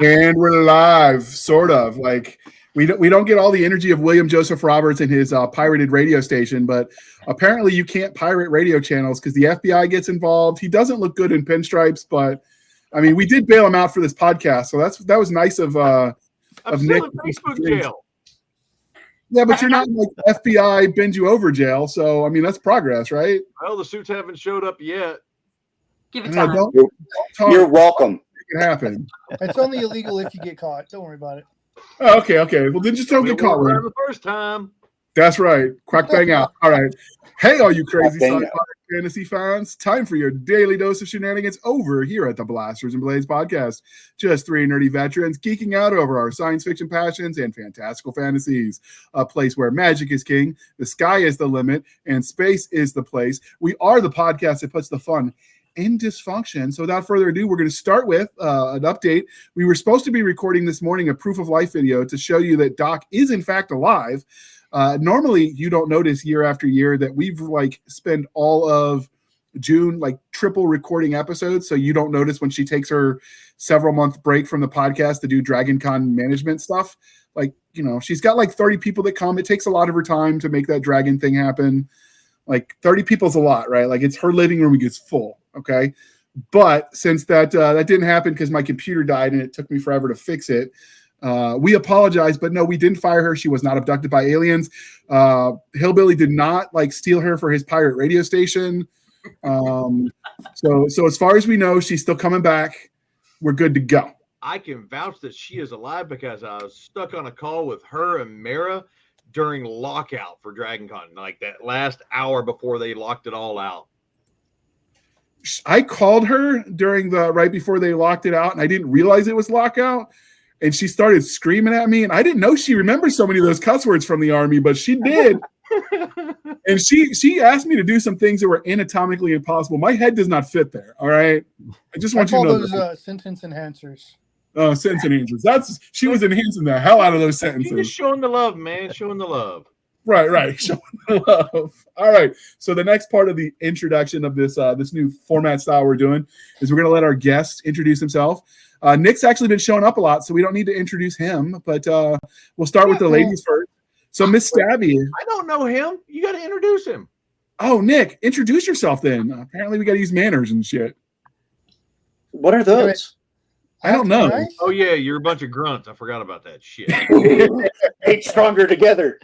And we're live, sort of. Like we don't get all the energy of William Joseph Roberts and his pirated radio station, but apparently you can't pirate radio channels because the FBI gets involved. He doesn't look good in pinstripes, but I mean, we did bail him out for this podcast, so that was nice of I'm Nick. still in Facebook jail. Yeah, but you're not in like FBI bend you over jail, so I mean that's progress, right? Well, the suits haven't showed up yet. Give it time. You're welcome. It happen. It's only illegal if you get caught. Don't worry about it. Oh, okay. Well, then just don't get caught. The first time. That's right. Quack bang out. All right. Hey, all you crazy sci-fi fantasy fans. Time for your daily dose of shenanigans over here at the Blasters and Blades podcast. Just three nerdy veterans geeking out over our science fiction passions and fantastical fantasies. A place where magic is king, the sky is the limit, and space is the place. We are the podcast that puts the fun in dysfunction. So without further ado, we're going to start with an update. We were supposed to be recording this morning a proof of life video to show you that Doc is in fact alive. Normally you don't notice year after year that we've like spent all of June like triple recording episodes, so you don't notice when she takes her several month break from the podcast to do Dragon Con management stuff. Like, you know, she's got like 30 people that come. It takes a lot of her time to make that dragon thing happen. Like 30 people's a lot, right? Like it's her living room gets full. Okay. But since that didn't happen because my computer died and it took me forever to fix it, we apologize, but no, we didn't fire her. She was not abducted by aliens. Hillbilly did not like steal her for his pirate radio station. So as far as we know, she's still coming back. We're good to go. I can vouch that she is alive because I was stuck on a call with her and Mara during lockout for Dragon Con, like that last hour before they locked it all out. I called her during right before they locked it out, and I didn't realize it was lockout. And she started screaming at me, and I didn't know she remembers so many of those cuss words from the Army, but she did. And she asked me to do some things that were anatomically impossible. My head does not fit there. All right, I just want you to know those sentence enhancers. Oh, sentence enhancers. She was enhancing the hell out of those sentences. She's just showing the love, man. Showing the love. Right. Showing the love. All right. So the next part of the introduction of this new format style we're doing is we're going to let our guest introduce himself. Nick's actually been showing up a lot, so we don't need to introduce him, but we'll start with the ladies first. So Miss Stabby. I don't know him. You got to introduce him. Oh, Nick, introduce yourself then. Apparently we got to use manners and shit. What are those? I don't know. Oh, yeah, you're a bunch of grunts. I forgot about that shit. Eight stronger together.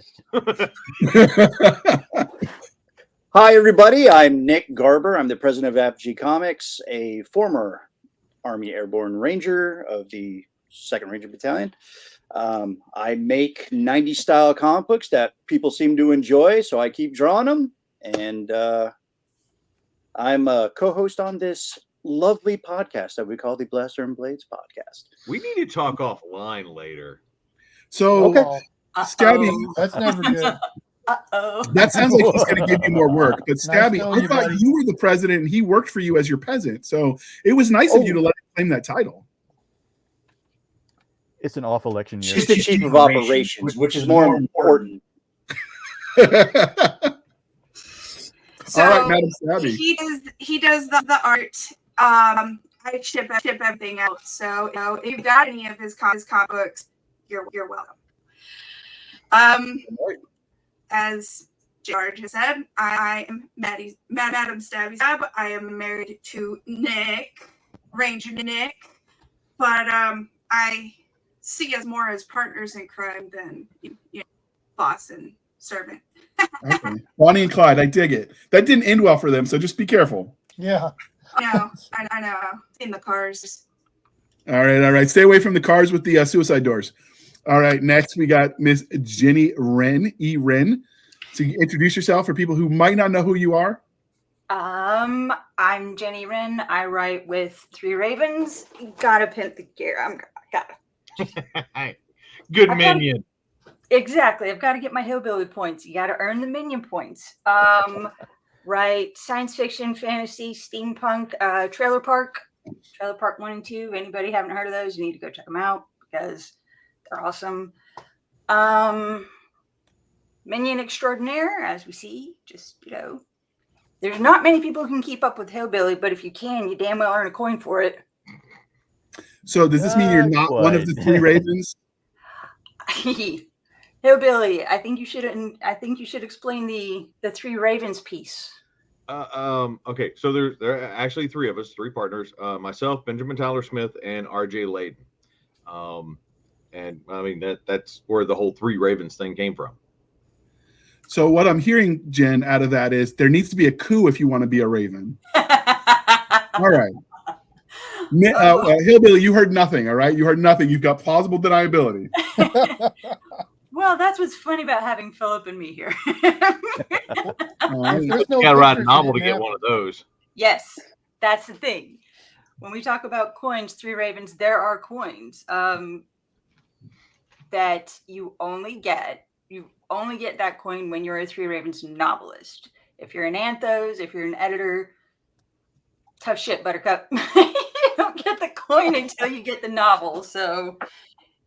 Hi, everybody. I'm Nick Garber. I'm the president of Apogee Comics, a former Army Airborne Ranger of the 2nd Ranger Battalion. I make 90s style comic books that people seem to enjoy, so I keep drawing them. And I'm a co-host on this lovely podcast that we call the Blaster and Blades podcast. We need to talk offline later. So, Okay. Stabby, That's never good. that sounds like he's going to give you more work. But Stabby, I thought you were the president and he worked for you as your peasant. So it was nice of you to let him claim that title. It's an off election year. She's the chief of operations, which is more important. So, all right, Madam Stabby. He does the art. I ship everything out. So if you've got any of his comic books, you're welcome. As George has said, I am Madam Stabby Stab. I am married to Nick, Ranger Nick, but I see us more as partners in crime than boss and servant. Okay. Bonnie and Clyde, I dig it. That didn't end well for them, so just be careful. Yeah. I know. In the cars. All right. Stay away from the cars with the suicide doors. All right, next we got Miss Jenny Wren, E. Wren. So you introduce yourself for people who might not know who you are. I'm Jenny Wren. I write with Three Ravens. Gotta pin the gear. Gotta. Good minion. Exactly. I've got to get my hillbilly points. You got to earn the minion points. Write science fiction, fantasy, steampunk, Trailer Park 1 and 2. Anybody haven't heard of those, you need to go check them out because they're awesome. Minion extraordinaire, as we see, just, there's not many people who can keep up with hillbilly, but if you can, you damn well earn a coin for it. So does this mean you're not one of the three ravens? Hillbilly, I think you should explain the three ravens piece. Okay, so there are actually three of us, three partners. Myself, Benjamin Tyler Smith, and R.J. Layden. And I mean that's where the whole three ravens thing came from. So what I'm hearing, Jen, out of that is there needs to be a coup if you want to be a raven. All right. Hillbilly, you heard nothing, all right? You heard nothing. You've got plausible deniability. Well, that's what's funny about having Philip and me here. You gotta write a novel to get one of those. Yes, that's the thing. When we talk about coins, three ravens, there are coins that you only get that coin when you're a three ravens novelist. If you're an anthos, if you're an editor, tough shit, Buttercup. You don't get the coin until you get the novel. So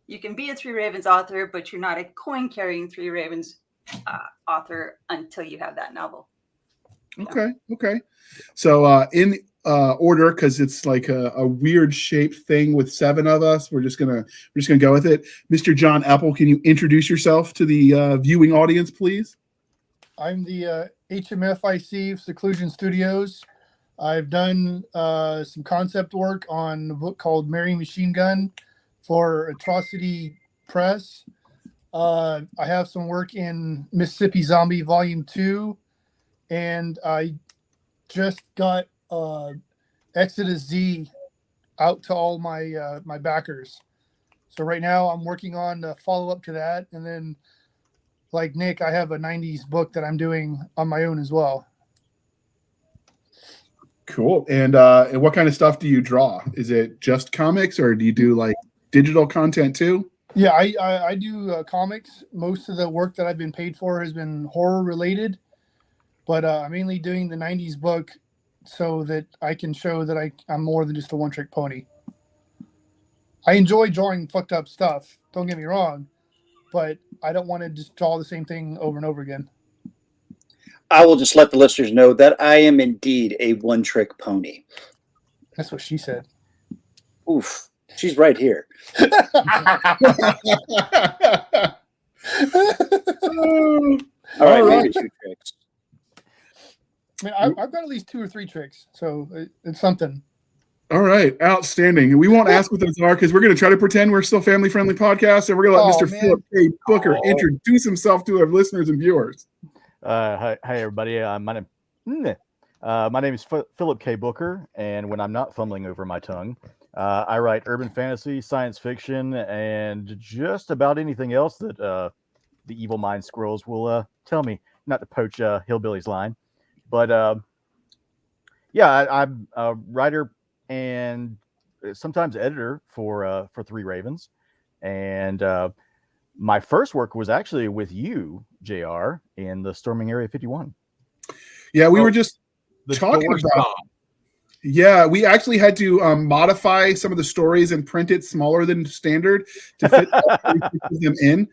you can be a three ravens author, but you're not a coin carrying three ravens author until you have that novel. Okay. So in order, because it's like a weird shaped thing with seven of us, we're just gonna go with it. Mr. John Apple, can you introduce yourself to the viewing audience, please? I'm the HMFIC of Seclusion Studios. I've done some concept work on a book called Mary Machine Gun for Atrocity Press. I have some work in Mississippi Zombie Volume 2, and I just got Exodus Z out to all my my backers. So right now I'm working on the follow-up to that, and then like Nick, I have a 90s book that I'm doing on my own as well. Cool. And what kind of stuff do you draw? Is it just comics, or do you do like digital content too? Yeah, I do comics. Most of the work that I've been paid for has been horror related, but I'm mainly doing the 90s book so that I can show that I'm more than just a one-trick pony. I enjoy drawing fucked up stuff, don't get me wrong, but I don't want to just draw the same thing over and over again. I will just let the listeners know that I am indeed a one-trick pony. That's what she said. Oof. She's right here. All right, maybe two tricks. I mean, I've got at least 2 or 3 tricks, so it's something. All right, outstanding. We won't ask what those are because we're going to try to pretend we're still family-friendly podcast, and we're going to let Mr. Philip K. Booker introduce himself to our listeners and viewers. Hi, everybody. My name is Philip K. Booker, and when I'm not fumbling over my tongue, I write urban fantasy, science fiction, and just about anything else that the evil mind squirrels will tell me. Not to poach Hillbilly's line, but I'm a writer and sometimes editor for Three Ravens, and my first work was actually with you, JR, in the Storming Area 51. Yeah, we were just talking about. Yeah, we actually had to modify some of the stories and print it smaller than standard to fit them in.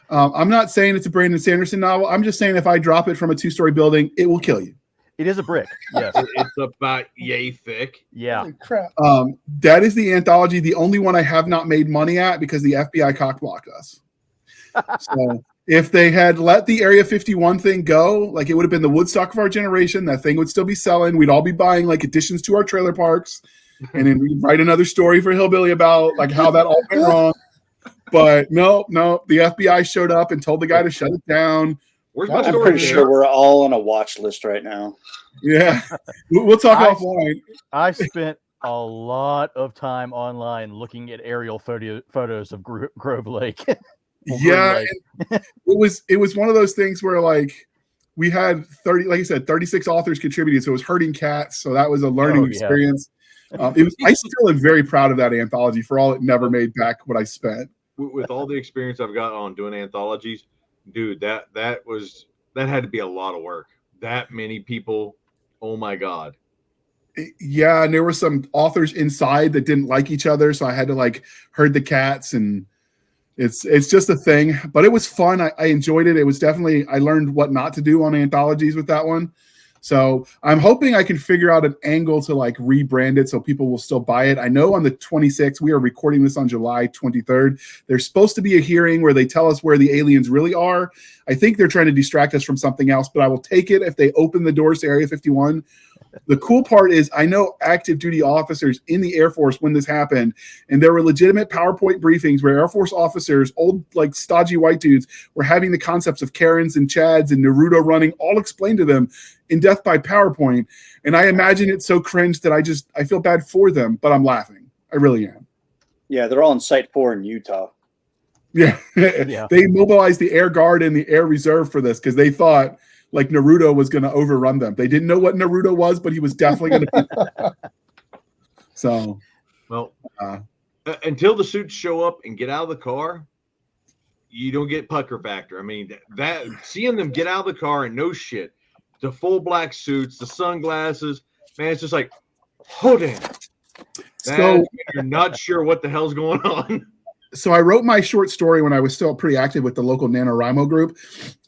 I'm not saying it's a Brandon Sanderson novel. I'm just saying if I drop it from a 2-story building, it will kill you. It is a brick. Yes, it's about yay thick. Yeah. Holy crap. That is the anthology, the only one I have not made money at because the FBI cock-blocked us. So if they had let the Area 51 thing go, like it would have been the Woodstock of our generation, that thing would still be selling. We'd all be buying like additions to our trailer parks, and then we'd write another story for Hillbilly about like how that all went wrong. But no, the FBI showed up and told the guy to shut it down. I'm pretty sure we're all on a watch list right now. Yeah, we'll talk offline. I spent a lot of time online looking at aerial photos of Grove Lake. Yeah, it was one of those things where like we had 36 authors contributed, so it was herding cats. So that was a learning experience. I still am very proud of that anthology for all it never made back what I spent. With all the experience I've got on doing anthologies, dude, that had to be a lot of work. That many people, oh my god. Yeah, and there were some authors inside that didn't like each other, so I had to like herd the cats, and it's just a thing. But it was fun. I enjoyed it. It was definitely, I learned what not to do on anthologies with that one. So I'm hoping I can figure out an angle to like rebrand it so people will still buy it. I know on the 26th, we are recording this on July 23rd. There's supposed to be a hearing where they tell us where the aliens really are. I think they're trying to distract us from something else, but I will take it if they open the doors to Area 51. The cool part is I know active duty officers in the Air Force when this happened, and there were legitimate PowerPoint briefings where Air Force officers, old like stodgy white dudes, were having the concepts of Karens and Chads and Naruto running all explained to them in death by PowerPoint. And I imagine it's so cringe that I feel bad for them, but I'm laughing. I really am. Yeah, they're all in Site 4 in Utah. Yeah. They mobilized the Air Guard and the Air Reserve for this because they thought like Naruto was going to overrun them. They didn't know what Naruto was, but he was definitely going to. So, well, until the suits show up and get out of the car, you don't get pucker factor. I mean, that seeing them get out of the car and no shit, the full black suits, the sunglasses, man, it's just like, oh damn. So you're not sure what the hell's going on. So I wrote my short story when I was still pretty active with the local NaNoWriMo group.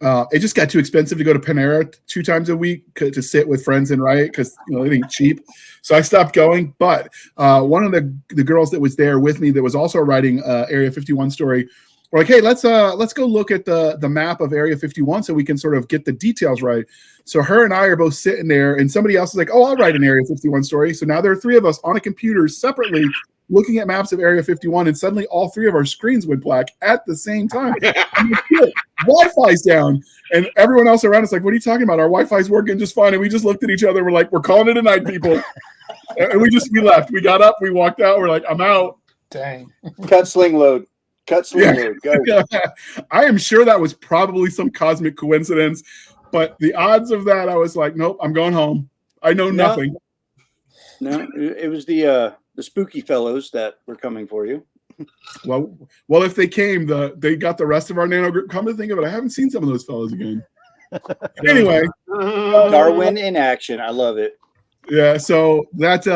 It just got too expensive to go to Panera 2 times a week to sit with friends and write because it ain't cheap. So I stopped going. But one of the girls that was there with me that was also writing Area 51 story, we're like, hey, let's go look at the map of Area 51 so we can sort of get the details right. So her and I are both sitting there, and somebody else is like, oh, I'll write an Area 51 story. So now there are 3 of us on a computer separately looking at maps of Area 51, and suddenly all 3 of our screens went black at the same time. Wi-Fi's down, and everyone else around us like, what are you talking about? Our Wi-Fi's working just fine. And we just looked at each other. We're like, we're calling it a night, people. And we left. We got up. We walked out. We're like, I'm out. Dang. Cut sling load. Load. Go. I am sure that was probably some cosmic coincidence, but the odds of that, I was like, nope, I'm going home. I know nothing. No, it was the spooky fellows that were coming for you. Well, if they came, they got the rest of our nano group. Come to think of it, I haven't seen some of those fellows again. Anyway, Darwin in action. I love it. Yeah, so that's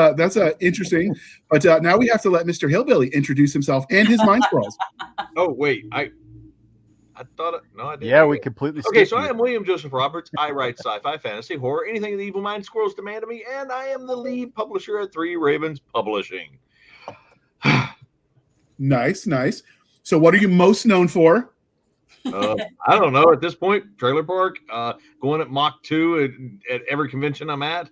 interesting. But now we have to let Mr. Hillbilly introduce himself and his mind scrolls. Oh wait, I thought no, I didn't. Yeah, we completely. Okay, so I am William Joseph Roberts. I write sci-fi, fantasy, horror, anything the evil mind squirrels demand of me, and I am the lead publisher at 3 Ravens Publishing. Nice. So, what are you most known for? I don't know. At this point, Trailer Park, going at Mach 2 at every convention I'm at.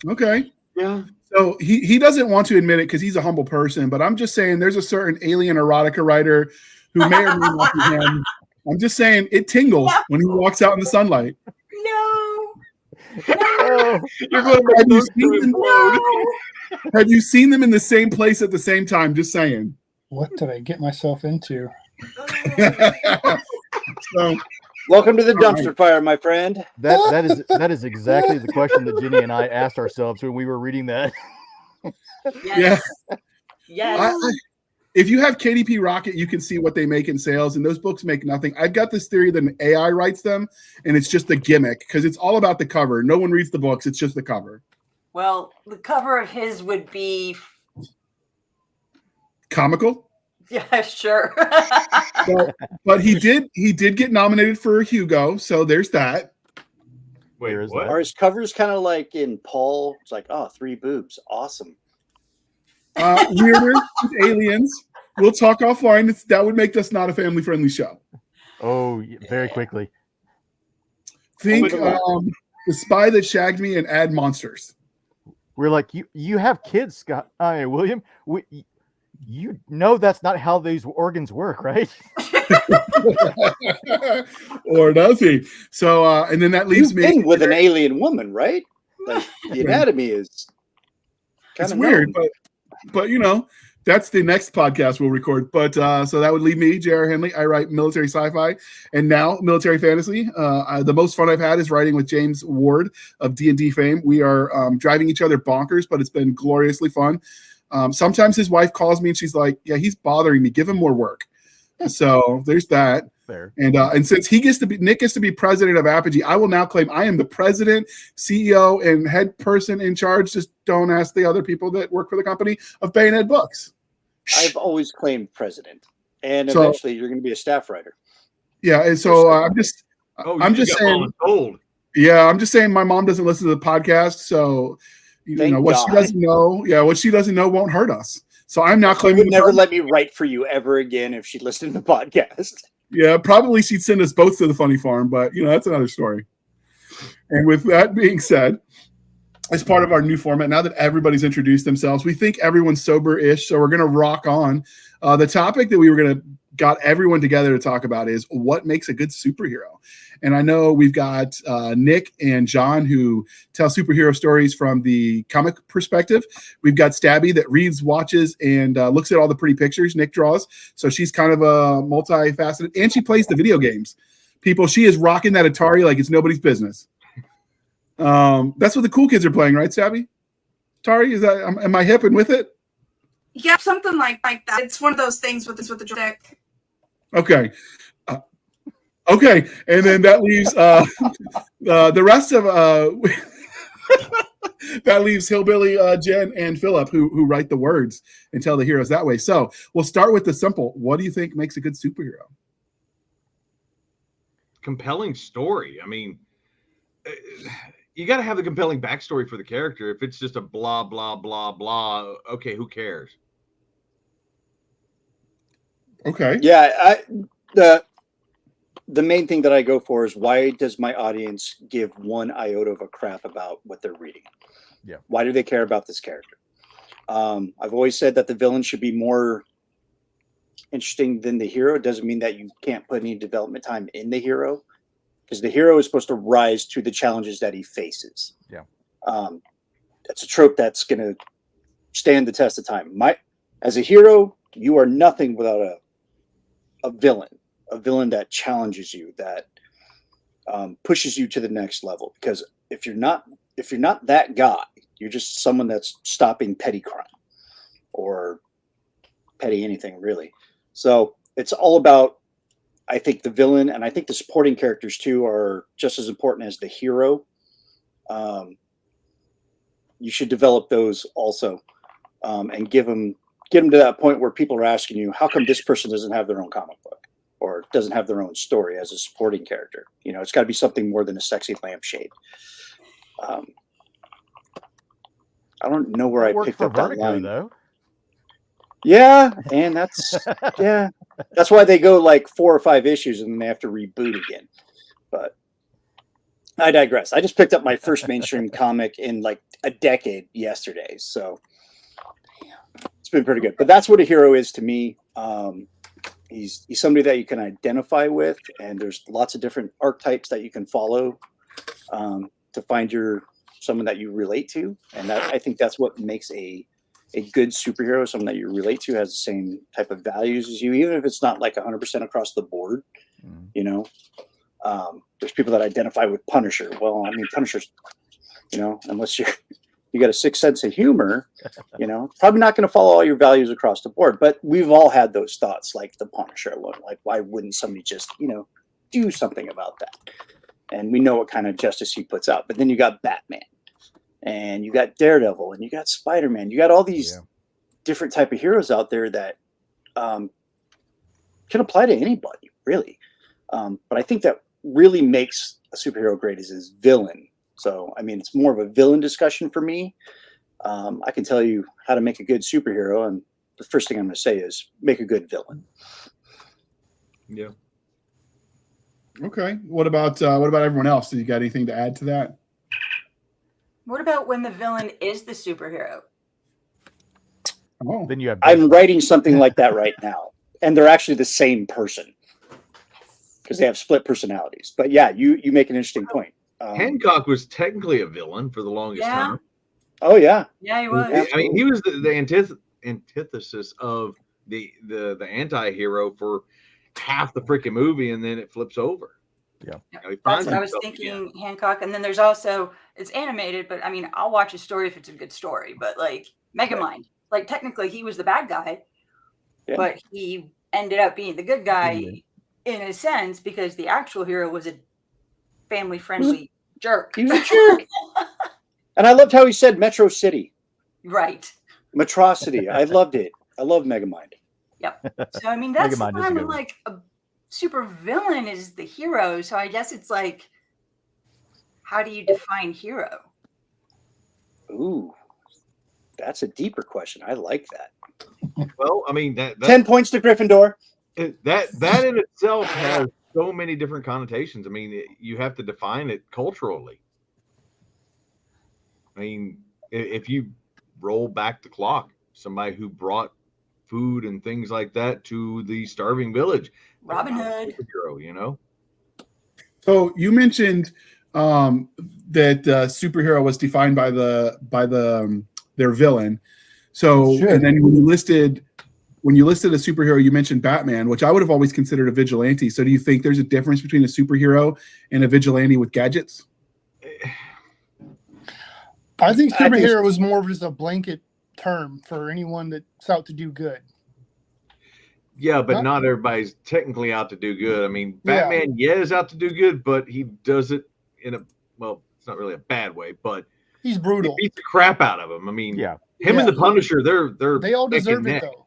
Okay. Yeah. So he doesn't want to admit it because he's a humble person, but I'm just saying there's a certain alien erotica writer who may or may not be him. I'm just saying it tingles when he walks out in the sunlight. No. You're going Have you seen them in the same place at the same time? Just saying. What did I get myself into? So, welcome to the dumpster fire, my friend. That is exactly the question that Jenny and I asked ourselves when we were reading that. Yes. Yes. If you have KDP Rocket, you can see what they make in sales, and those books make nothing. I've got this theory that an AI writes them, and it's just a gimmick because it's all about the cover. No one reads the books; it's just the cover. Well, the cover of his would be comical. Yeah, sure. but he did get nominated for a Hugo, so there's that. Wait, what? Are his covers kind of like in Paul? It's like, oh, 3 boobs, awesome. Weirder with aliens. We'll talk offline. That would make us not a family-friendly show. Oh, very quickly. Think The Spy That Shagged Me and add monsters. We're like, you have kids, Scott. William. You know that's not how these organs work, right? Or does he? So, and then that leaves me with an alien woman, right? Like the anatomy is kind of weird, but that's the next podcast we'll record. But so that would leave me, J.R. Handley. I write military sci-fi and now military fantasy. The most fun I've had is writing with James Ward of D&D fame. We are driving each other bonkers, but it's been gloriously fun. Sometimes his wife calls me and she's like, yeah, he's bothering me. Give him more work. So there's that. Fair. And since Nick gets to be president of Apogee, I will now claim I am the president, CEO, and head person in charge. Just don't ask the other people that work for the company of Bayonet Books. I've always claimed president, and eventually you're going to be a staff writer. Yeah, and so I'm just saying. Old. Yeah, I'm just saying my mom doesn't listen to the podcast, so you Thank know what God. she doesn't know. Yeah, what she doesn't know won't hurt us. So I'm not She claiming would the never credit. let me write for you ever again if she listened to the podcast. Yeah, probably she'd send us both to the funny farm, but you know, that's another story. And with that being said, as part of our new format, now that everybody's introduced themselves, we think everyone's sober-ish, so we're going to rock on. The topic that we were going to got everyone together to talk about is what makes a good superhero. And I know we've got Nick and John who tell superhero stories from the comic perspective. We've got Stabby that reads, watches, and looks at all the pretty pictures Nick draws. So she's kind of a multifaceted, and she plays the video games. People, she is rocking that Atari like it's nobody's business. That's what the cool kids are playing, right, Stabby? Atari, is that? Am I hip and with it? Yeah, something like that. It's one of those things with the joystick. Okay. Okay, and then that leaves the rest of that leaves Hillbilly, Jen, and Philip who write the words and tell the heroes that way. So we'll start with the simple. What do you think makes a good superhero? Compelling story. I mean, you got to have the compelling backstory for the character. If it's just a blah blah blah blah, okay, who cares? Okay. Yeah, the main thing that I go for is, why does my audience give one iota of a crap about what they're reading? Yeah. Why do they care about this character? I've always said that the villain should be more interesting than the hero. It doesn't mean that you can't put any development time in the hero, because the hero is supposed to rise to the challenges that he faces. Yeah. That's a trope that's going to stand the test of time. As a hero, you are nothing without a villain that challenges you, that pushes you to the next level. Because if you're not that guy, you're just someone that's stopping petty crime or petty anything, really. So it's all about, I think, the villain, and I think the supporting characters too are just as important as the hero. You should develop those also, and get them to that point where people are asking you, how come this person doesn't have their own comic book or doesn't have their own story as a supporting character? You know, it's got to be something more than a sexy lampshade. I don't know where I picked up that line. Though. Yeah, and that's why they go like 4 or 5 issues and then they have to reboot again. But I digress. I just picked up my first mainstream comic in like a decade yesterday, so it's been pretty good. But that's what a hero is to me. He's somebody that you can identify with, and there's lots of different archetypes that you can follow to find someone that you relate to, and I think that's what makes a good superhero, someone that you relate to, has the same type of values as you, even if it's not like 100% across the board. You know, there's people that identify with Punisher. Well, I mean, Punisher's, you know, unless you got a sick sense of humor, you know, probably not going to follow all your values across the board. But we've all had those thoughts, like the Punisher one. Like, why wouldn't somebody just, you know, do something about that? And we know what kind of justice he puts out. But then you got Batman, and you got Daredevil, and you got Spider-Man. You got all these different type of heroes out there that can apply to anybody, really. But I think that really makes a superhero great is his villain. So, I mean, it's more of a villain discussion for me. I can tell you how to make a good superhero, and the first thing I'm going to say is make a good villain. Yeah. Okay. What about everyone else? Do you got anything to add to that? What about when the villain is the superhero? Oh. Then you have. I'm writing something like that right now, and they're actually the same person because they have split personalities. But yeah, you make an interesting point. Hancock was technically a villain for the longest time. Oh yeah. Yeah, he was. I mean, he was the antithesis of the anti-hero for half the freaking movie, and then it flips over. Yeah. You know, That's what I was thinking, Hancock. And then there's also, it's animated, but I mean, I'll watch a story if it's a good story. But like Megamind, like technically he was the bad guy, but he ended up being the good guy in a sense because the actual hero was a family-friendly jerk. He was a jerk. And I loved how he said Metro City. Right. Metrocity. I loved it. I love Megamind. Yep. So I mean, that's the Megamind is time when good. like a super villain is the hero. So I guess it's like how do you define hero? Ooh, that's a deeper question. I like that. Well, I mean, that 10 points to Gryffindor. that in itself has so many different connotations. I mean, you have to define it culturally. I mean, if you roll back the clock, somebody who brought food and things like that to the starving village, Robin Hood. superhero, you know. So you mentioned that superhero was defined by their villain. So Sure. and then when you listed a superhero, you mentioned Batman, which I would have always considered a vigilante. So do you think there's a difference between a superhero and a vigilante with gadgets? I think superhero was more of just a blanket term for anyone that's out to do good. Yeah, but not everybody's technically out to do good. I mean, Batman, is out to do good, but he does it in it's not really a bad way, but he's brutal. He beats the crap out of him. I mean, Yeah. him and the Punisher, they all deserve it neck. though.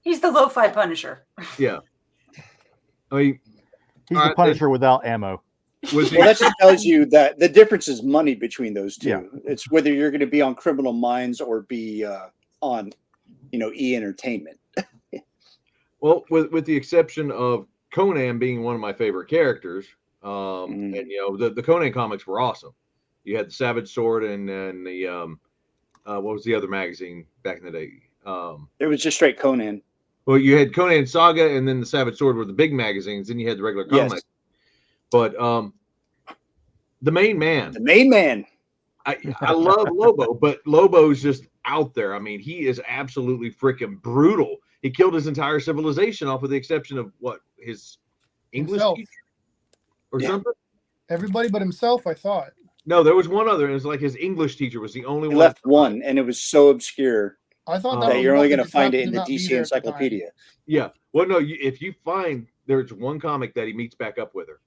He's the lo-fi Punisher. Yeah. I mean, he's the Punisher without ammo. Well, that just tells you that the difference is money between those two. Yeah. It's whether you're going to be on Criminal Minds or be on, E! Entertainment. Well, with the exception of Conan being one of my favorite characters, and the Conan comics were awesome. You had the Savage Sword and the what was the other magazine back in the day? It was just straight Conan. Well, you had Conan Saga, and then the Savage Sword were the big magazines. Then you had the regular comics. Yes. But the main man. I love Lobo, but Lobo's just out there. I mean, he is absolutely freaking brutal. He killed his entire civilization off with the exception of his English teacher or something? Everybody but himself, I thought. No, there was one other, and it's like his English teacher was the only one. He left one, and it was so obscure I thought that you're only going to find it in the DC Encyclopedia. Yeah. Well, no, if you find there's one comic that he meets back up with her.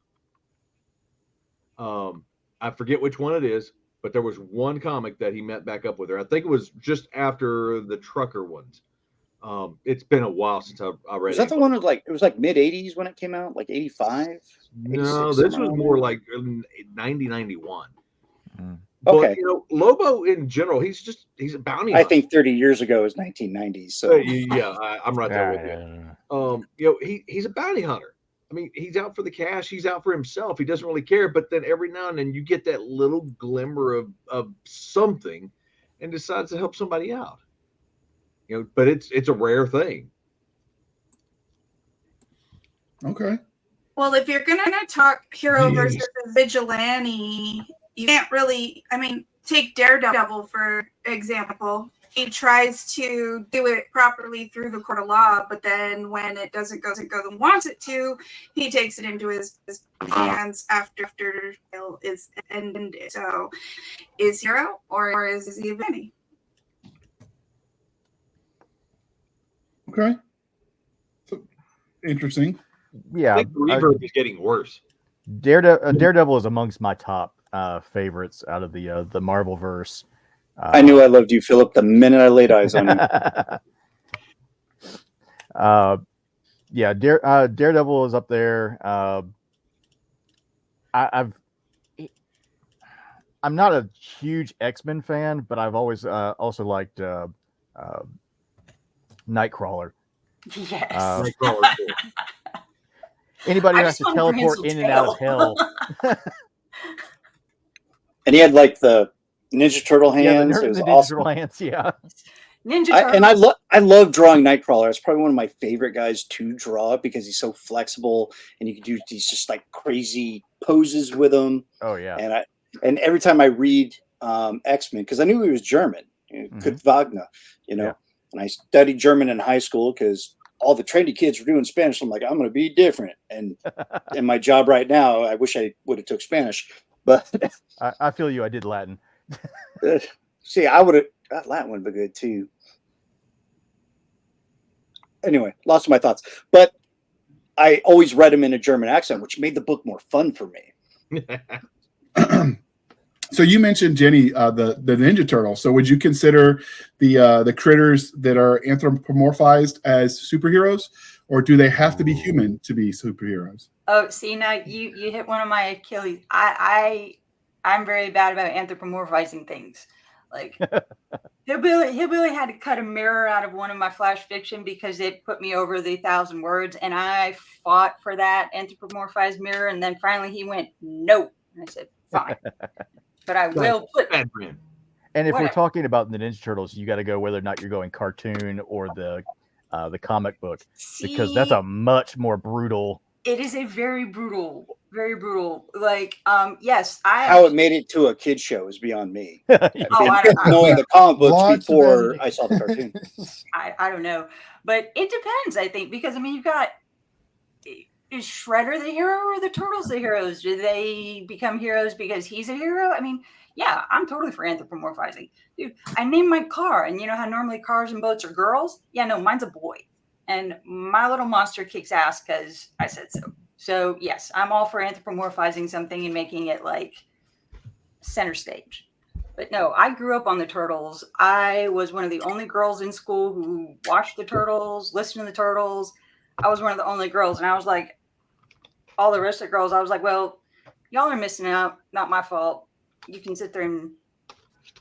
I forget which one it is, but there was one comic that he met back up with her. I think it was just after the trucker ones. It's been a while since I read it. Is that the one with it was like mid 80s when it came out, like 85? No, this was more like 90, 91. Okay. But Lobo in general, he's a bounty hunter. I think 30 years ago is 1990s. So I'm right there with you. He's a bounty hunter. I mean, he's out for the cash. He's out for himself. He doesn't really care. But then every now and then you get that little glimmer of something, and decides to help somebody out. But it's a rare thing. Okay. Well, if you're going to talk hero versus vigilante, you can't really, take Daredevil, for example. He tries to do it properly through the court of law, but then when it doesn't go and wants it to, he takes it into his hands after trial is ended. So is hero or is he a vigilante? Okay. So, interesting. Yeah. I think the reverb is getting worse. Daredevil is amongst my top favorites out of the Marvel verse. I knew I loved you, Philip, the minute I laid eyes on you. Daredevil is up there. I'm not a huge X-Men fan, but I've always also liked Nightcrawler. Yes. Nightcrawler too. Anybody who has to teleport in and out of hell. And he had like the Ninja Turtle hands. Yeah, it was Ninja awesome. Turtle hands, yeah. Ninja Turtle. I love drawing Nightcrawler. It's probably one of my favorite guys to draw because he's so flexible and you can do these just like crazy poses with him. Oh yeah. And every time I read X-Men, because I knew he was German, Kurt Wagner, and I studied German in high school because all the trendy kids were doing Spanish. I'm like, I'm going to be different. And in my job right now, I wish I would have took Spanish, but I feel you. I did Latin. See, I would have. Latin would be good too. Anyway, lost my thoughts. But I always read him in a German accent, which made the book more fun for me. So you mentioned, Jenny, the Ninja Turtle. So would you consider the critters that are anthropomorphized as superheroes, or do they have to be human to be superheroes? Oh, see, now you hit one of my Achilles. I I'm very bad about anthropomorphizing things. Like Hillbilly had to cut a mirror out of one of my flash fiction because it put me over the 1,000 words, and I fought for that anthropomorphized mirror, and then finally he went, no. And I said, fine. But I will put Bad brand. And if Whatever. we're talking about the Ninja Turtles, you got to go whether or not you're going cartoon or the comic book, because that's a much more brutal. It is a very brutal. Like, yes, How it made it to a kid show is beyond me. Oh, I don't know. Knowing the comic books Lots of before editing. I saw the cartoon. I don't know, but it depends. I think because I mean, you've got, is Shredder the hero or the Turtles the heroes? Do they become heroes because he's a hero? I mean, yeah, I'm totally for anthropomorphizing. Dude, I named my car, and you know how normally cars and boats are girls? Yeah, no, mine's a boy. And my little monster kicks ass because I said so. So, yes, I'm all for anthropomorphizing something and making it like center stage. But no, I grew up on the Turtles. I was one of the only girls in school who watched the Turtles, listened to the Turtles. I was one of the only girls. And I was like, all the rest of the girls, I was like, well, y'all are missing out. Not my fault. You can sit there and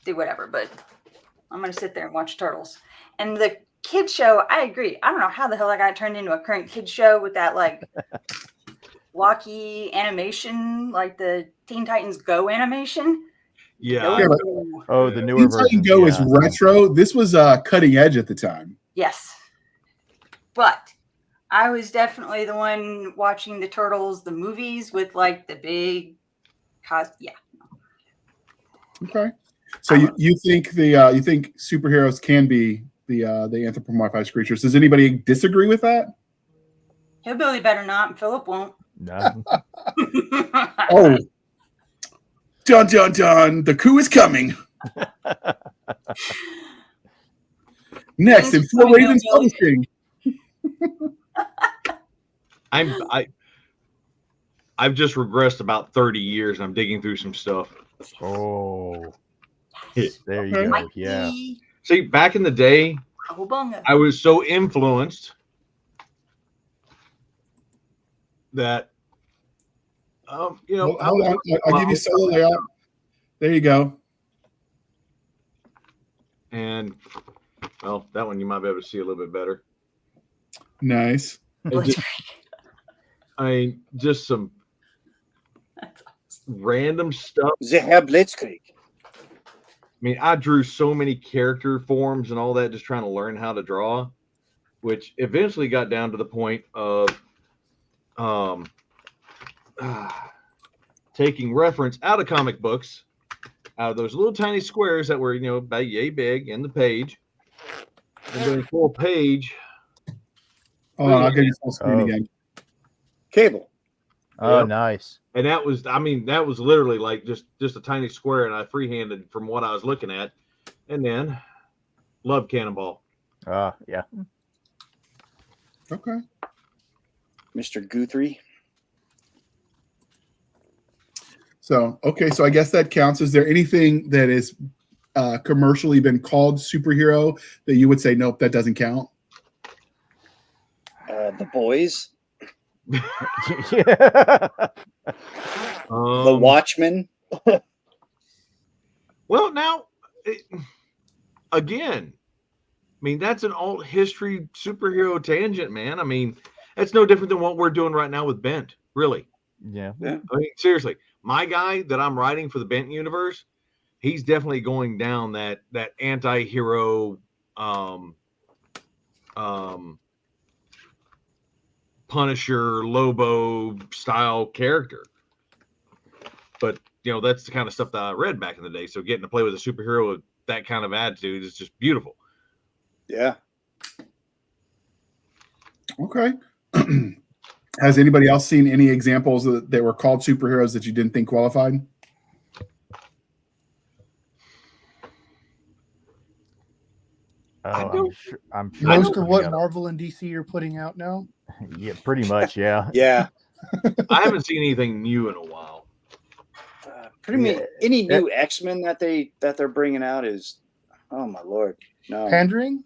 do whatever, but I'm going to sit there and watch Turtles. And the kid show, I agree. I don't know how the hell I got turned into a current kid show with that like blocky animation, like the Teen Titans Go animation. Yeah. No. Oh, the newer Teen Titan version. Go is retro. This was cutting edge at the time. Yes. But I was definitely the one watching the Turtles, the movies with like the big yeah. Okay. So you think you think superheroes can be the anthropomorphized creatures? Does anybody disagree with that? Hillbilly better not, and Philip won't. No. Oh, dun dun dun! The coup is coming. Next, in Four Ravens Publishing. I've just regressed about 30 years, and I'm digging through some stuff. Oh, Yes. there you go. Mikey. Yeah. See, back in the day, Cowabunga. I was so influenced that, you know, Hold on. I'll give you solo layout. There you go. And well, that one you might be able to see a little bit better. Nice. Just some random stuff. They have Blitzkrieg. I mean, I drew so many character forms and all that, just trying to learn how to draw, which eventually got down to the point of taking reference out of comic books, out of those little tiny squares that were, you know, about yay big in the page, and doing full page. Oh, I'll give you full screen again. Cable. Oh, Yep. nice. And that was literally like just a tiny square, and I freehanded from what I was looking at, and then Love Cannonball. Yeah. Okay. Mr. Guthrie. So I guess that counts. Is there anything that is commercially been called superhero that you would say nope, that doesn't count? The Boys. Yeah. The Watchmen. Well, now, again, I mean, that's an alt history superhero tangent, man. I mean, that's no different than what we're doing right now with Bent, really. Yeah. I mean, seriously, my guy that I'm writing for the Bent universe, he's definitely going down that anti-hero, Punisher, Lobo style character. But, you know, that's the kind of stuff that I read back in the day. So getting to play with a superhero with that kind of attitude is just beautiful. Yeah. Okay. Has anybody else seen any examples that were called superheroes that you didn't think qualified? I'm sure. Most of what Marvel and DC are putting out now. Yeah, pretty much. Yeah. Yeah. I haven't seen anything new in a while. Any new X-Men that they're bringing out is, oh my Lord, no. Pandering?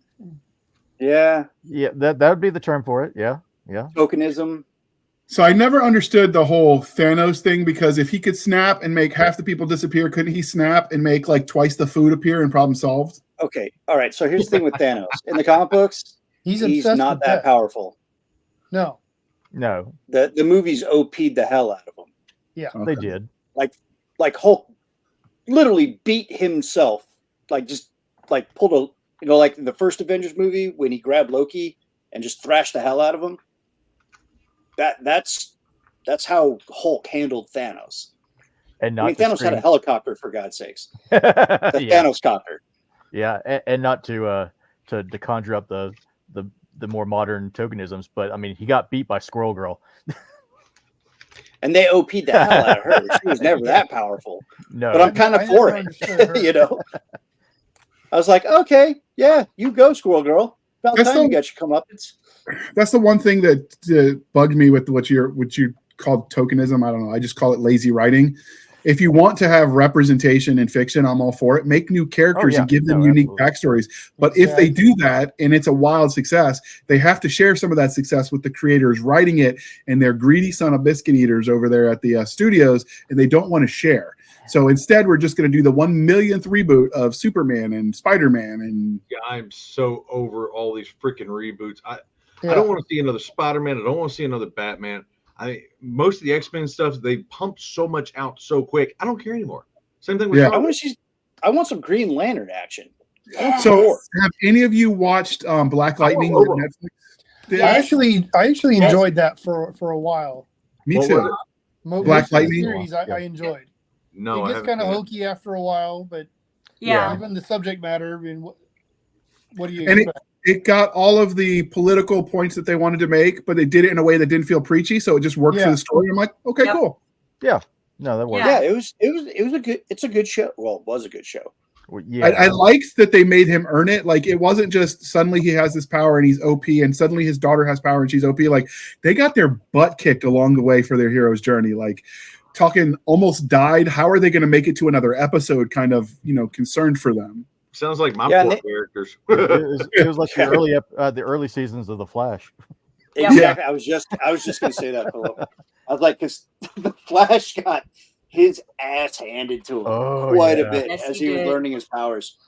Yeah. Yeah, that would be the term for it. Yeah. Yeah. Tokenism. So I never understood the whole Thanos thing, because if he could snap and make half the people disappear, couldn't he snap and make like twice the food appear and problem solved? Okay, all right. So here's the thing with Thanos. In the comic books, he's not with that death. powerful. No. The movies OP'd the hell out of him. Yeah, They did. Like Hulk literally beat himself. Like just like pulled a like in the first Avengers movie when he grabbed Loki and just thrashed the hell out of him. That's how Hulk handled Thanos. And not Thanos had a helicopter, for God's sakes. The yeah. Thanos copter. Yeah, and not to conjure up the more modern tokenisms, but I mean, he got beat by Squirrel Girl. And they OP'd the hell out of her. She was never that powerful. No, but I'm kind of for it. I was like, okay, yeah, you go, Squirrel Girl. About time you got your comeuppance. That's the one thing that bugged me with what you called tokenism. I don't know. I just call it lazy writing. If you want to have representation in fiction, I'm all for it. Make new characters and give them unique backstories. But if they do that and it's a wild success, they have to share some of that success with the creators writing it, and they're greedy son of biscuit eaters over there at the studios, and they don't want to share. So instead, we're just going to do the 1 millionth reboot of Superman and Spider-Man. And I'm so over all these freaking reboots. I don't want to see another Spider-Man. I don't want to see another Batman. Most of the X-Men stuff, they pumped so much out so quick. I don't care anymore. Same thing with I want some Green Lantern action. Yes. So have any of you watched Black Lightning on Netflix? I actually enjoyed that for a while. Me too. Black Lightning series I enjoyed. No, it gets kind of hokey after a while, but even the subject matter. I mean, what do you expect? It got all of the political points that they wanted to make, but they did it in a way that didn't feel preachy, so it just worked for the story. I'm like, okay, cool. Yeah, no, that worked. Yeah, it's a good show. Well, it was a good show. Well, yeah, I liked that they made him earn it. Like, it wasn't just suddenly he has this power and he's OP, and suddenly his daughter has power and she's OP. Like, they got their butt kicked along the way for their hero's journey. Like, talking almost died. How are they going to make it to another episode? Kind of, concerned for them. Sounds like my poor characters. It was like the early seasons of The Flash. Exactly. I was just going to say that, Philip. I was like, because the Flash got his ass handed to him quite a bit as he was learning his powers.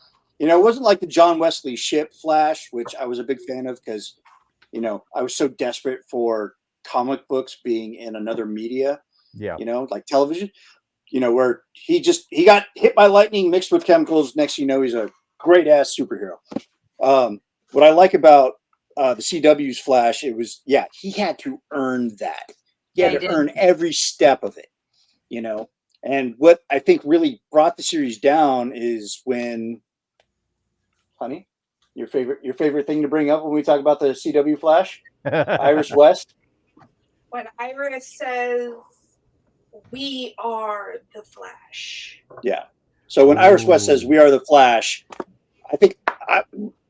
It wasn't like the John Wesley Ship Flash, which I was a big fan of because, I was so desperate for comic books being in another media. Yeah. Like television. Where he got hit by lightning mixed with chemicals. Next, he's a great ass superhero. What I like about the CW's Flash, it was, he had to earn that. He had to earn every step of it, And what I think really brought the series down is when, honey, your favorite thing to bring up when we talk about the CW Flash, Iris West. When Iris says, "We are the Flash." Yeah. So when Iris West says "We are the Flash," I think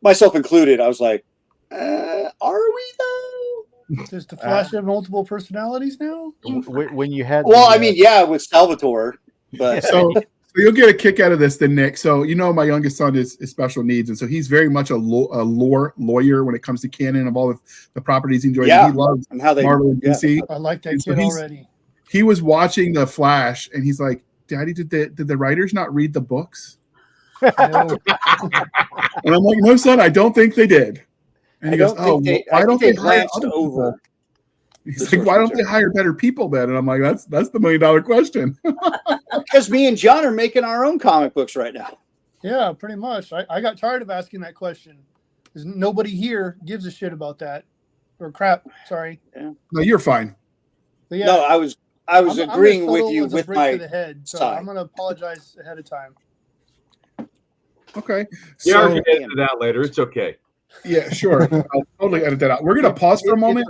myself included, I was like, "Are we though?" Does the Flash have multiple personalities now? When you had, with Salvatore, but so you'll get a kick out of this, then, Nick. So my youngest son is special needs, and so he's very much a lawyer when it comes to canon of all the properties he enjoys. Yeah, he loves and how they Marvel and DC. I like that kid already. He was watching The Flash, and he's like, "Daddy, did the writers not read the books?" No. And I'm like, "No, son, I don't think they did." And he goes, why don't they hire over? He's like, "Why don't they hire better people then?" And I'm like, that's the $1 million question. Because me and John are making our own comic books right now. Yeah, pretty much. I got tired of asking that question because nobody here gives a shit about that. Or crap, sorry. Yeah. No, you're fine. But yeah, no, I was agreeing with you with my head, so I'm going to apologize ahead of time. Okay. Yeah, so, edit it out later. It's okay. Yeah, sure. I'll totally edit that out. We're going to pause for a moment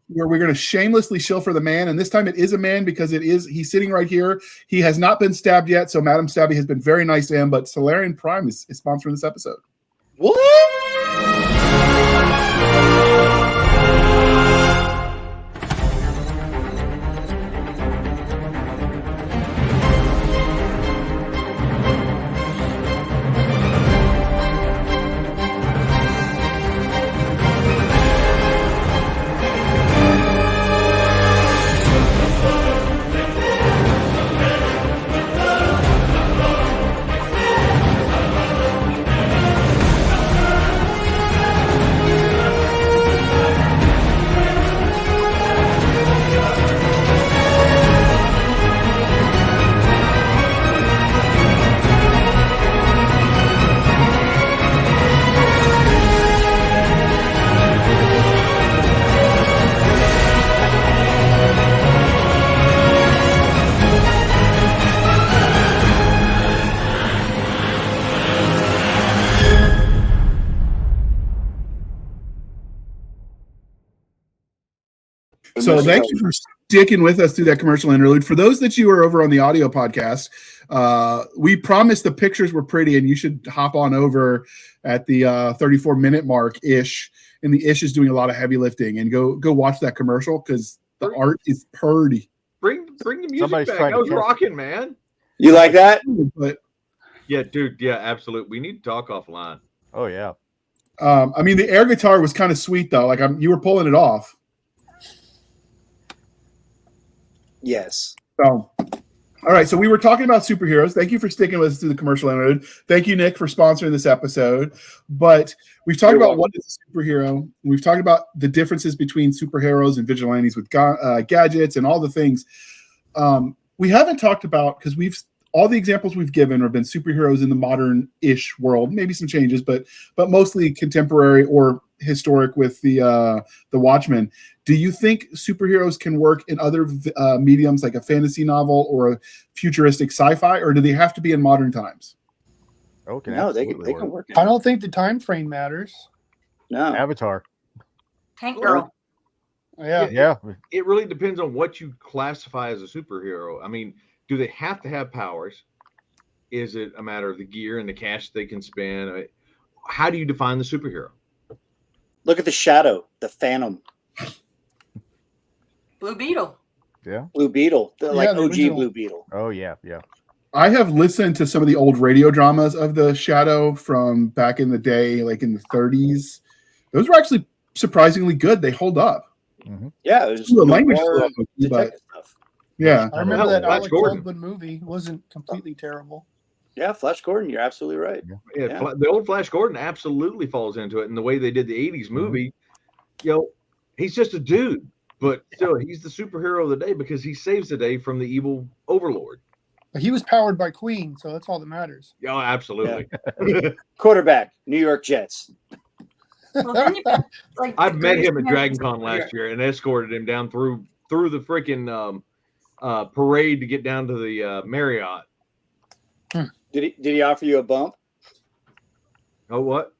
where we're going to shamelessly shill for the man. And this time it is a man because he's sitting right here. He has not been stabbed yet. So Madam Stabby has been very nice to him. But Solarian Prime is sponsoring this episode. What? So thank you for sticking with us through that commercial interlude. For those that you are over on the audio podcast, we promised the pictures were pretty, and you should hop on over at the 34-minute mark ish. And the ish is doing a lot of heavy lifting, and go watch that commercial because the art is pretty. Bring the music Somebody's back. trying I to was catch- rocking, man. You like that? But Yeah, dude. Yeah, absolutely. We need to talk offline. Oh yeah. I mean, the air guitar was kind of sweet though. Like you were pulling it off. Yes. So, all right. So we were talking about superheroes. Thank you for sticking with us through the commercial interlude. Thank you, Nick, for sponsoring this episode. But we've talked about what is a superhero. We've talked about the differences between superheroes and vigilantes with gadgets and all the things. We haven't talked about, because all the examples we've given have been superheroes in the modern-ish world. Maybe some changes, but mostly contemporary or historic with the Watchmen. Do you think superheroes can work in other mediums like a fantasy novel or a futuristic sci-fi, or do they have to be in modern times? Okay. No, they can work. I don't think the time frame matters. No. Avatar. Tank Girl. Yeah. Yeah. It really depends on what you classify as a superhero. I mean, do they have to have powers? Is it a matter of the gear and the cash they can spend? I mean, how do you define the superhero? Look at the Shadow, the Phantom, Blue Beetle. Yeah. Blue Beetle, Yeah, like the OG original. Blue Beetle. Oh yeah. Yeah. I have listened to some of the old radio dramas of the Shadow from back in the day, like in the 30s. Those were actually surprisingly good. They hold up. Yeah, it was The language, more but detective stuff. yeah. I remember that Flash Alec Gordon. Baldwin movie. It wasn't completely terrible. Yeah, Flash Gordon, you're absolutely right. Yeah, Yeah. The old Flash Gordon absolutely falls into it. And the way they did the 80s movie, he's just a dude, but still, he's the superhero of the day because he saves the day from the evil overlord. But he was powered by Queen, so that's all that matters. Yeah, absolutely. Quarterback, New York Jets. Well, then you got, like, I've the met him at greatest Dragon Con superhero. last year and escorted him down through the freaking parade to get down to the Marriott. Did he offer you a bump? Oh, what?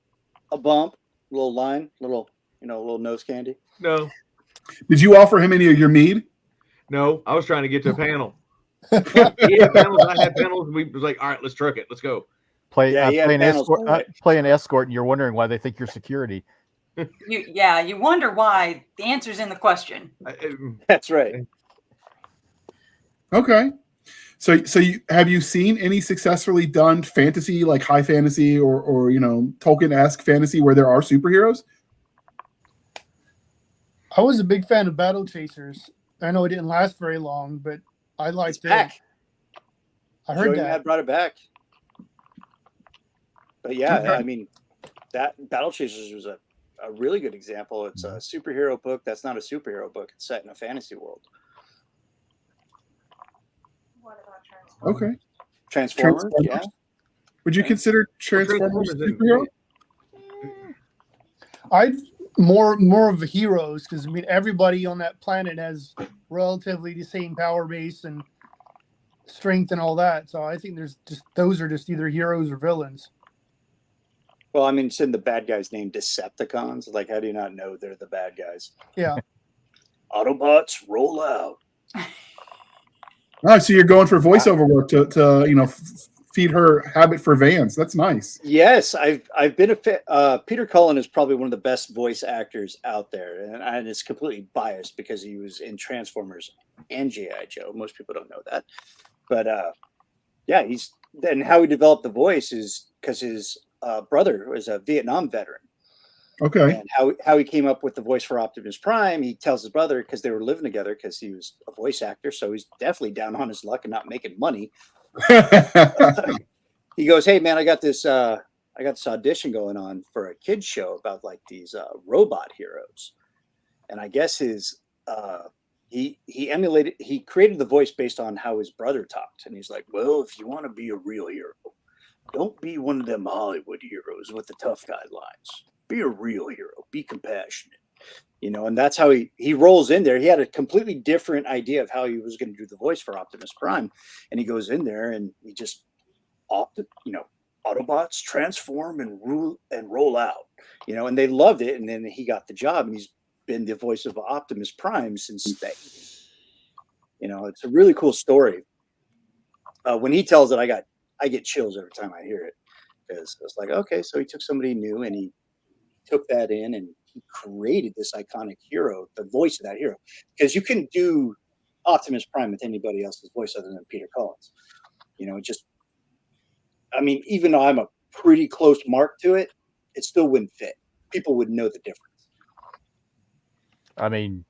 A bump, little line, little nose candy. No, Did you offer him any of your mead? no. I was trying to get to a panel. He had panels. I had panels. We was like, all right, let's truck it. Let's go. Play Yeah, he had an panels escort. for it. Play an escort, and you're wondering why they think you're security. You wonder why. The answer's in the question. That's right. Okay. So have you seen any successfully done fantasy, like high fantasy or Tolkien-esque fantasy where there are superheroes? I was a big fan of Battle Chasers. I know it didn't last very long, but I It's liked it. back. I heard Joey that. Mad brought it back. But yeah, Okay. I mean, that Battle Chasers was a really good example. It's a superhero book that's not a superhero book. It's set in a fantasy world. What about Transformers? Okay. Transformers, yeah. Would you consider Transformers a superhero? I'd more of the heroes, because I mean everybody on that planet has relatively the same power base and strength and all that. So I think those are just either heroes or villains. Well, I mean, it's in the bad guy's name, Decepticons. Like, how do you not know they're the bad guys? Yeah. Autobots, roll out. All right, so you're going for voiceover work to feed her habit for Vans. That's nice. Yes, I've been Peter Cullen is probably one of the best voice actors out there, and it's completely biased because he was in Transformers and G.I. Joe. Most people don't know that, but yeah, and how he developed the voice is because his brother was a Vietnam veteran. Okay. And how he came up with the voice for Optimus Prime, he tells his brother, because they were living together, because he was a voice actor, so he's definitely down on his luck and not making money. He goes, "Hey man, I got this audition going on for a kids show about like these robot heroes," and I guess his he created the voice based on how his brother talked, and he's like, "Well, if you want to be a real hero, don't be one of them Hollywood heroes with the tough guy lines. Be a real hero. Be compassionate." And that's how he rolls in there. He had a completely different idea of how he was going to do the voice for Optimus Prime, and he goes in there and he just Autobots transform and roll out, and they loved it. And then he got the job, and he's been the voice of Optimus Prime since space. You know, it's a really cool story. When he tells it, I get chills every time I hear it, because it's like, okay, so he took somebody new and he took that in and he created this iconic hero, the voice of that hero. Because you can do Optimus Prime with anybody else's voice other than Peter Collins. You know, even though I'm a pretty close mark to it, it still wouldn't fit. People would know the difference. I mean,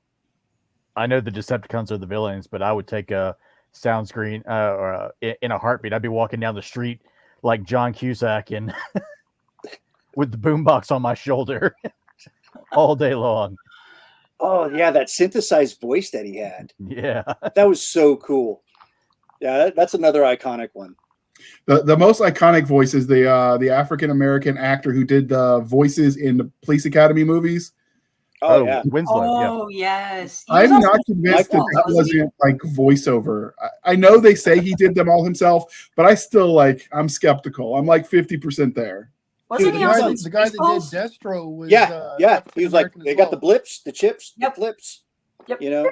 I know the Decepticons are the villains, but I would take a sound screen in a heartbeat. I'd be walking down the street like John Cusack and with the boombox on my shoulder all day long. Oh yeah, that synthesized voice that he had. Yeah, that was so cool. Yeah, that's another iconic one. The most iconic voice is the African American actor who did the voices in the Police Academy movies. Oh yeah, Winslow. Oh yes, I'm not convinced that wasn't like voiceover. I know they say he did them all himself, but I'm skeptical. I'm like 50% there. Wasn't he also the guy that did Destro was yeah. He was like, they got the blips, the chips, the flips. Yep. You know.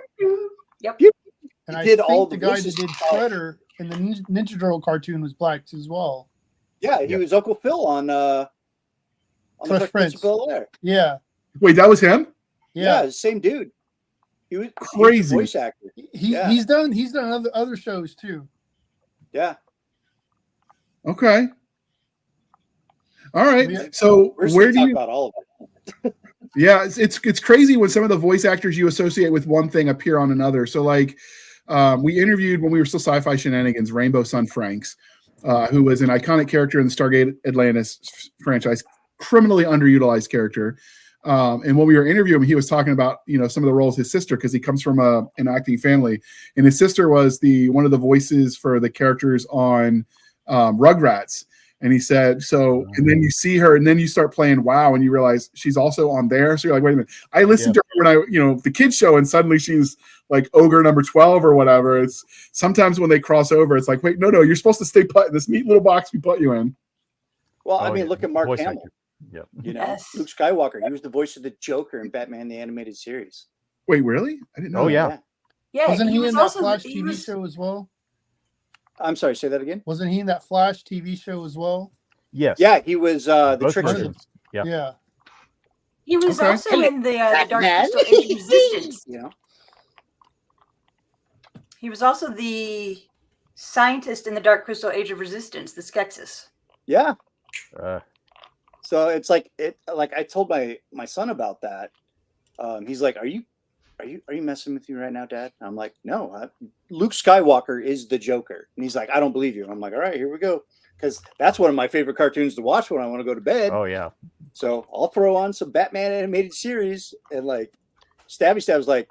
Yep. And He I did think all the the guy voices. that did Shredder in the Ninja Turtle cartoon was black as well. Yeah, he was Uncle Phil on the Fresh Prince of Bel-Air. Yeah. Wait, that was him? Yeah, the same dude. He was crazy. He was a voice actor. He's done other shows too. Yeah. Okay. All right. Yeah. So where do you about all of it? Yeah, it's crazy when some of the voice actors you associate with one thing appear on another. So like we interviewed when we were still Sci-Fi Shenanigans, Rainbow Sun Franks, who was an iconic character in the Stargate Atlantis franchise, criminally underutilized character. And when we were interviewing him, he was talking about, some of the roles his sister, because he comes from an acting family, and his sister was one of the voices for the characters on Rugrats. And he said, and then you see her and then you start playing WoW and you realize she's also on there. So you're like, wait a minute. I listened to her when the kids show, and suddenly she's like ogre number 12 or whatever. It's sometimes when they cross over, it's like, wait, no, you're supposed to stay put in this neat little box we put you in. Well, look at Mark Hamill. Yep. Luke Skywalker. He was the voice of the Joker in Batman the Animated Series. Wait, really? I didn't know. Oh, yeah. Yeah. Wasn't he in that also, Flash TV show as well? I'm sorry, say that again? Wasn't he in that Flash TV show as well? Yes. Yeah, he was the Both trickster. versions. Yeah. He was also in the Dark Crystal Age of Resistance. He was also the scientist in the Dark Crystal Age of Resistance, the Skeksis. Yeah. So it's like I told my son about that. He's like, Are you messing with you right now, Dad? And I'm like, no, Luke Skywalker is the Joker. And he's like, I don't believe you. And I'm like, all right, here we go. Because that's one of my favorite cartoons to watch when I want to go to bed. Oh, yeah. So I'll throw on some Batman animated series, and like Stabby Stab's like,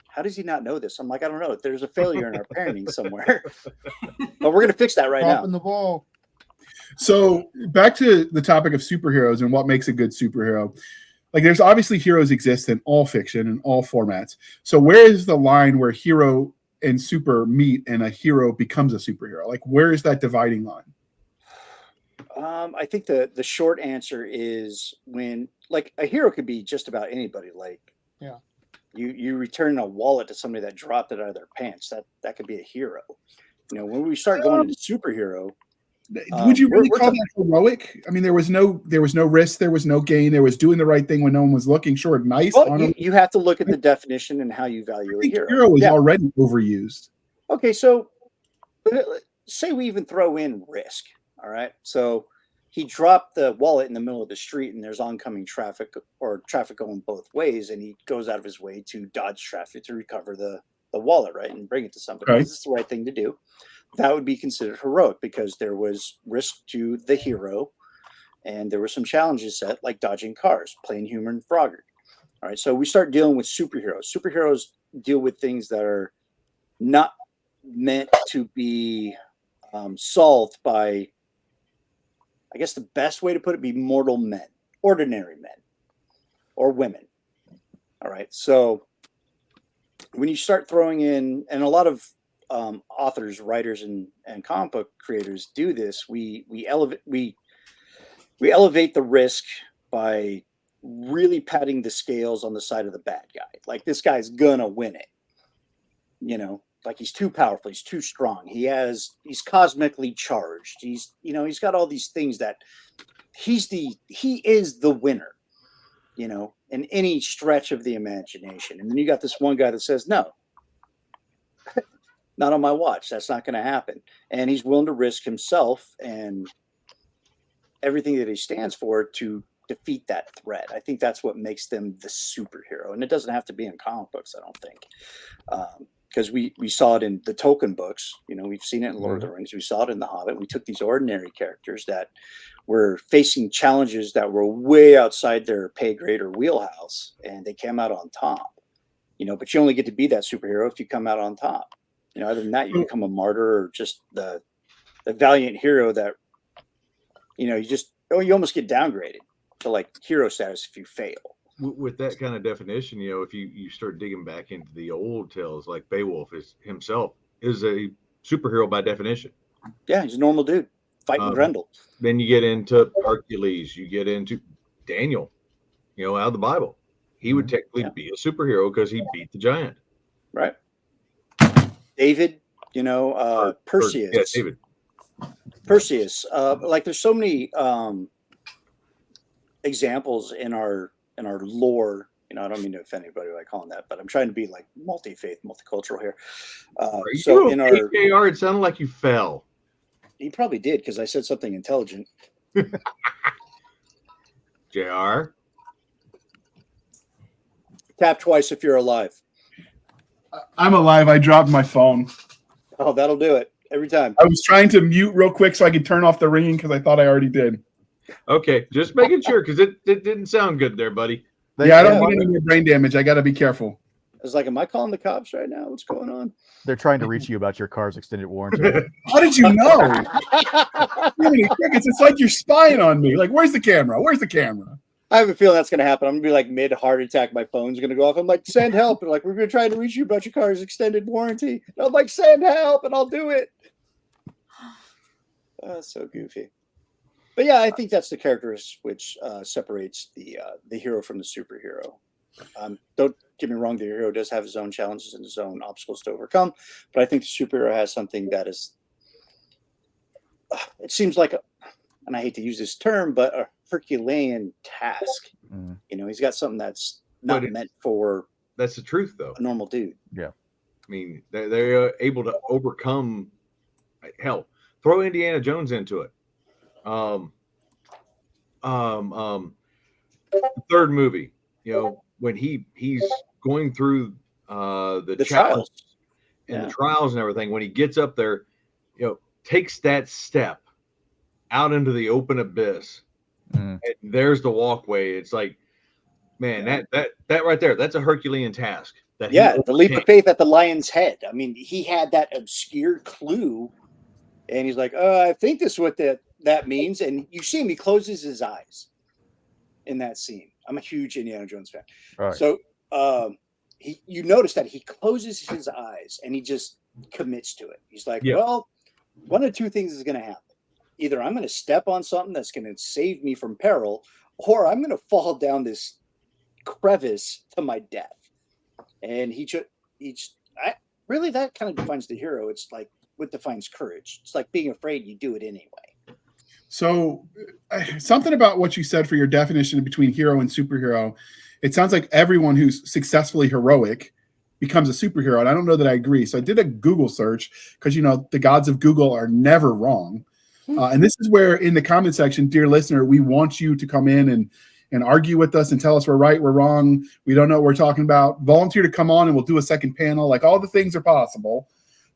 how does he not know this? I'm like, I don't know. There's a failure in our parenting somewhere. But we're going to fix that right now. Dropping the ball. So back to the topic of superheroes and what makes a good superhero. Like, there's obviously heroes exist in all fiction and all formats. So where is the line where hero and super meet and a hero becomes a superhero? Like, where is that dividing line? I think the short answer is when, like, a hero could be just about anybody. Like, you return a wallet to somebody that dropped it out of their pants. That could be a hero. When we start going into superhero, would you really call that heroic? I mean, there was no risk, there was no gain, there was doing the right thing when no one was looking. Sure, nice. Well, you have to look at the definition and how you value a hero. Hero is already overused. Okay, so say we even throw in risk. All right, so he dropped the wallet in the middle of the street, and there's oncoming traffic or traffic going both ways, and he goes out of his way to dodge traffic to recover the wallet, right, and bring it to somebody. Right. This is the right thing to do. That would be considered heroic because there was risk to the hero, and there were some challenges set, like dodging cars, playing human Frogger. All right, so we start dealing with superheroes. Superheroes deal with things that are not meant to be solved by, I guess the best way to put it, be mortal men, ordinary men, or women. All right, so when you start throwing in, and a lot of authors, writers, and comic book creators do this, we elevate the risk by really patting the scales on the side of the bad guy. Like, this guy's gonna win it. You know, like, he's too powerful, he's too strong. He's cosmically charged. He's got all these things that he is the winner, you know, in any stretch of the imagination. And then you got this one guy that says, no, not on my watch. That's not going to happen. And he's willing to risk himself and everything that he stands for to defeat that threat. I think that's what makes them the superhero. And it doesn't have to be in comic books, I don't think. Because we saw it in the Tolkien books. You know, we've seen it in Lord of the Rings. We saw it in The Hobbit. We took these ordinary characters that were facing challenges that were way outside their pay grade or wheelhouse, and they came out on top. You know, but you only get to be that superhero if you come out on top. You know, other than that, you become a martyr or just the valiant hero that, you know, you almost get downgraded to like hero status if you fail. With that kind of definition, you know, if you start digging back into the old tales, like Beowulf himself is a superhero by definition. Yeah, he's a normal dude fighting Grendel. Then you get into Hercules, you get into Daniel, you know, out of the Bible. He would technically be a superhero because he beat the giant. Right. David, you know, Perseus. Yeah, David. Perseus. Like, there's so many examples in our lore. You know, I don't mean to offend anybody by calling that, but I'm trying to be like multi-faith, multicultural here. So in our JR, it sounded like you fell. He probably did, because I said something intelligent. JR. Tap twice if you're alive. I'm alive. I dropped my phone. Oh, that'll do it every time. I was trying to mute real quick so I could turn off the ringing because I thought I already did. Okay, just making sure, because it didn't sound good there, buddy. I don't want any more brain damage. I got to be careful. I was like, am I calling the cops right now? What's going on? They're trying to reach you about your car's extended warranty. How did you know? It's like you're spying on me. Like, where's the camera? Where's the camera? I have a feeling that's going to happen. I'm going to be like mid-heart attack. My phone's going to go off. I'm like, send help. And like, we're going to try to reach you about your car's extended warranty. And I'm like, send help, and I'll do it. That's so goofy. But yeah, I think that's the characteristics which separates the hero from the superhero. Don't get me wrong, the hero does have his own challenges and his own obstacles to overcome, but I think the superhero has something that is, it seems like, and I hate to use this term, but a Herculean task. You know, he's got something that's not meant for. That's the truth, though. A normal dude. Yeah. I mean, they're able to overcome. Hell, throw Indiana Jones into it. The third movie, you know, when he's going through the trials and the trials and everything, when he gets up there, you know, takes that step out into the open abyss, and there's the walkway. It's like, man, that right there, that's a Herculean task. The leap of faith at the lion's head. I mean, he had that obscure clue, and he's like, I think this is what that means. And you see him, he closes his eyes in that scene. I'm a huge Indiana Jones fan. Right. So you notice that he closes his eyes and he just commits to it. He's like, well, one of two things is going to happen. Either I'm going to step on something that's going to save me from peril, or I'm going to fall down this crevice to my death. And really, that kind of defines the hero. It's like what defines courage. It's like being afraid, you do it anyway. So something about what you said for your definition between hero and superhero, it sounds like everyone who's successfully heroic becomes a superhero. And I don't know that I agree. So I did a Google search because, you know, the gods of Google are never wrong. And this is where in the comment section, dear listener, we want you to come in and argue with us and tell us we're right, we're wrong. We don't know what we're talking about. Volunteer to come on and we'll do a second panel. Like, all the things are possible.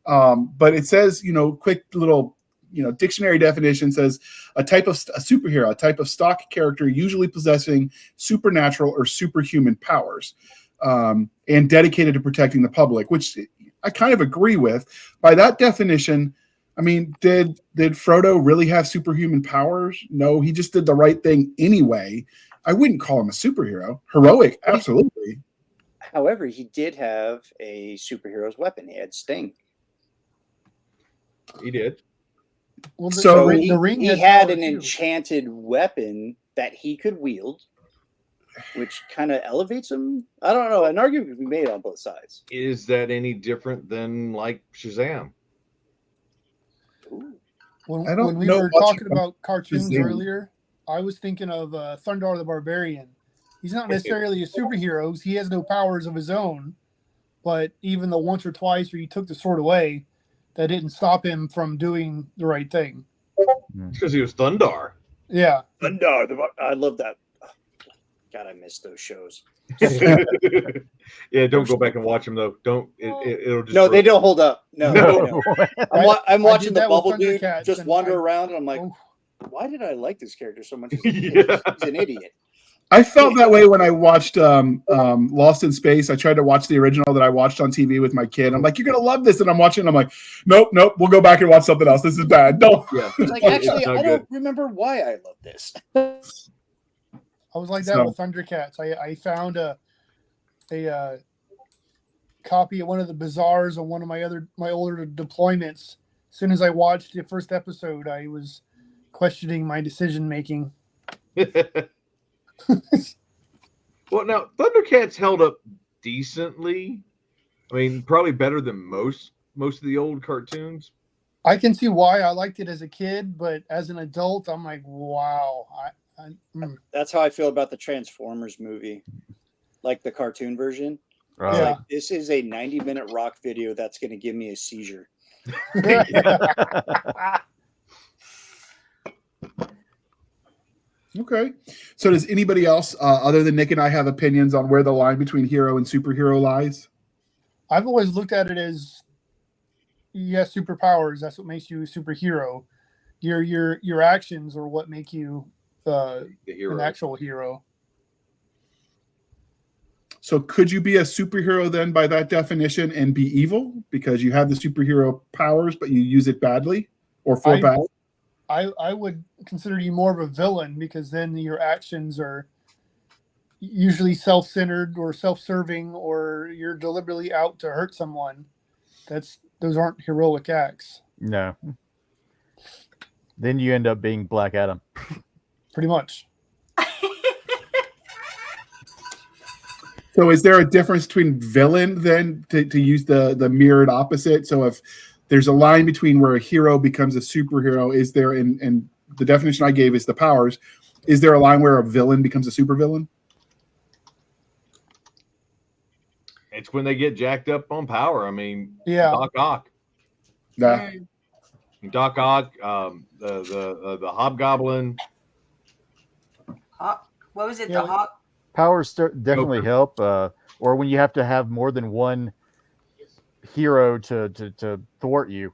But it says, you know, quick little, you know, dictionary definition says a superhero, a type of stock character usually possessing supernatural or superhuman powers, and dedicated to protecting the public, which I kind of agree with. By that definition, I mean, did Frodo really have superhuman powers? No, he just did the right thing anyway. I wouldn't call him a superhero. Heroic, absolutely. However, he did have a superhero's weapon. He had Sting. He did. Well, so he had an enchanted weapon that he could wield. which kind of elevates him. I don't know. An argument can be made on both sides. Is that any different than like Shazam? Ooh. I don't When we know were much talking about about cartoons Shazam. earlier, I was thinking of Thundar the Barbarian. He's not necessarily a superhero. He has no powers of his own, but even the once or twice where he took the sword away, that didn't stop him from doing the right thing. Because he was Thundar. Yeah. I love that. God, I miss those shows. Yeah, don't go back and watch them though. Don't. It'll just. No, they don't hold up. No. I'm watching the that with Bubble Dude Thundercats, just and wander around, and I'm like, oh, why did I like this character so much? Yeah. He's an idiot. I felt that way when I watched Lost in Space. I tried to watch the original that I watched on TV with my kid. I'm like, you're gonna love this, and I'm watching. I'm like, nope, we'll go back and watch something else. This is bad. No. Yeah. It's like, actually, I don't remember why I love this. I was like that with Thundercats. I found a copy of one of the bazaars on one of my older deployments. As soon as I watched the first episode, I was questioning my decision making. Well, now Thundercats held up decently. I mean, probably better than most of the old cartoons. I can see why I liked it as a kid, but as an adult, I'm like, wow. That's how I feel about the Transformers movie, like the cartoon version. Right. Yeah. Like, this is a 90-minute rock video that's going to give me a seizure. Okay. So does anybody else, other than Nick and I, have opinions on where the line between hero and superhero lies? I've always looked at it as, yes, superpowers. That's what makes you a superhero. Your actions are what make you The hero. an actual hero. So could you be a superhero then by that definition and be evil because you have the superhero powers, but you use it badly or for bad? I would consider you more of a villain because then your actions are usually self-centered or self-serving, or you're deliberately out to hurt someone. Those aren't heroic acts. No. Then you end up being Black Adam. Pretty much. So is there a difference between villain then to use the mirrored opposite? So if there's a line between where a hero becomes a superhero, is there, and the definition I gave is the powers, is there a line where a villain becomes a supervillain? It's when they get jacked up on power. I mean, Yeah. Doc Ock. Nah. Doc Ock, the Hobgoblin. What was it? Yeah. The hawk? Powers definitely help, or when you have to have more than one hero to thwart you.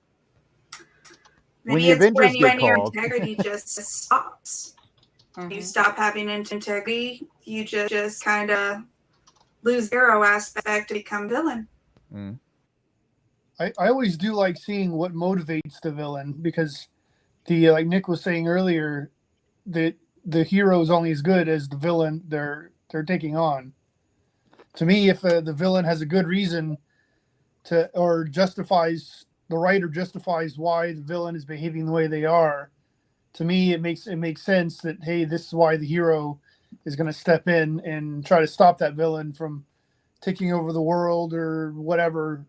When the Avengers get your called, integrity just stops. You stop having integrity, you just kind of lose hero aspect to become villain. I always do like seeing what motivates the villain, because like Nick was saying earlier, that the hero is only as good as the villain they're taking on. To me, if the villain has a good reason or justifies the writer justifies why the villain is behaving the way they are, to me it makes sense that, hey, this is why the hero is going to step in and try to stop that villain from taking over the world or whatever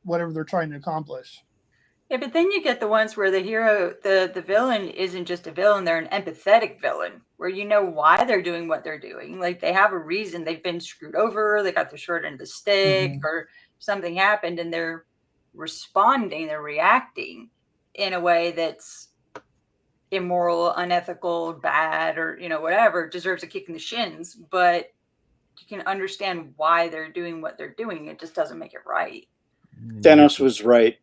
they're trying to accomplish. Yeah, but then you get the ones where the hero, the villain isn't just a villain, they're an empathetic villain, where you know why they're doing what they're doing. Like, they have a reason. They've been screwed over, they got the short end of the stick, or something happened, and they're responding, they're reacting in a way that's immoral, unethical, bad, or whatever, deserves a kick in the shins, but you can understand why they're doing what they're doing. It just doesn't make it right. Dennis was right.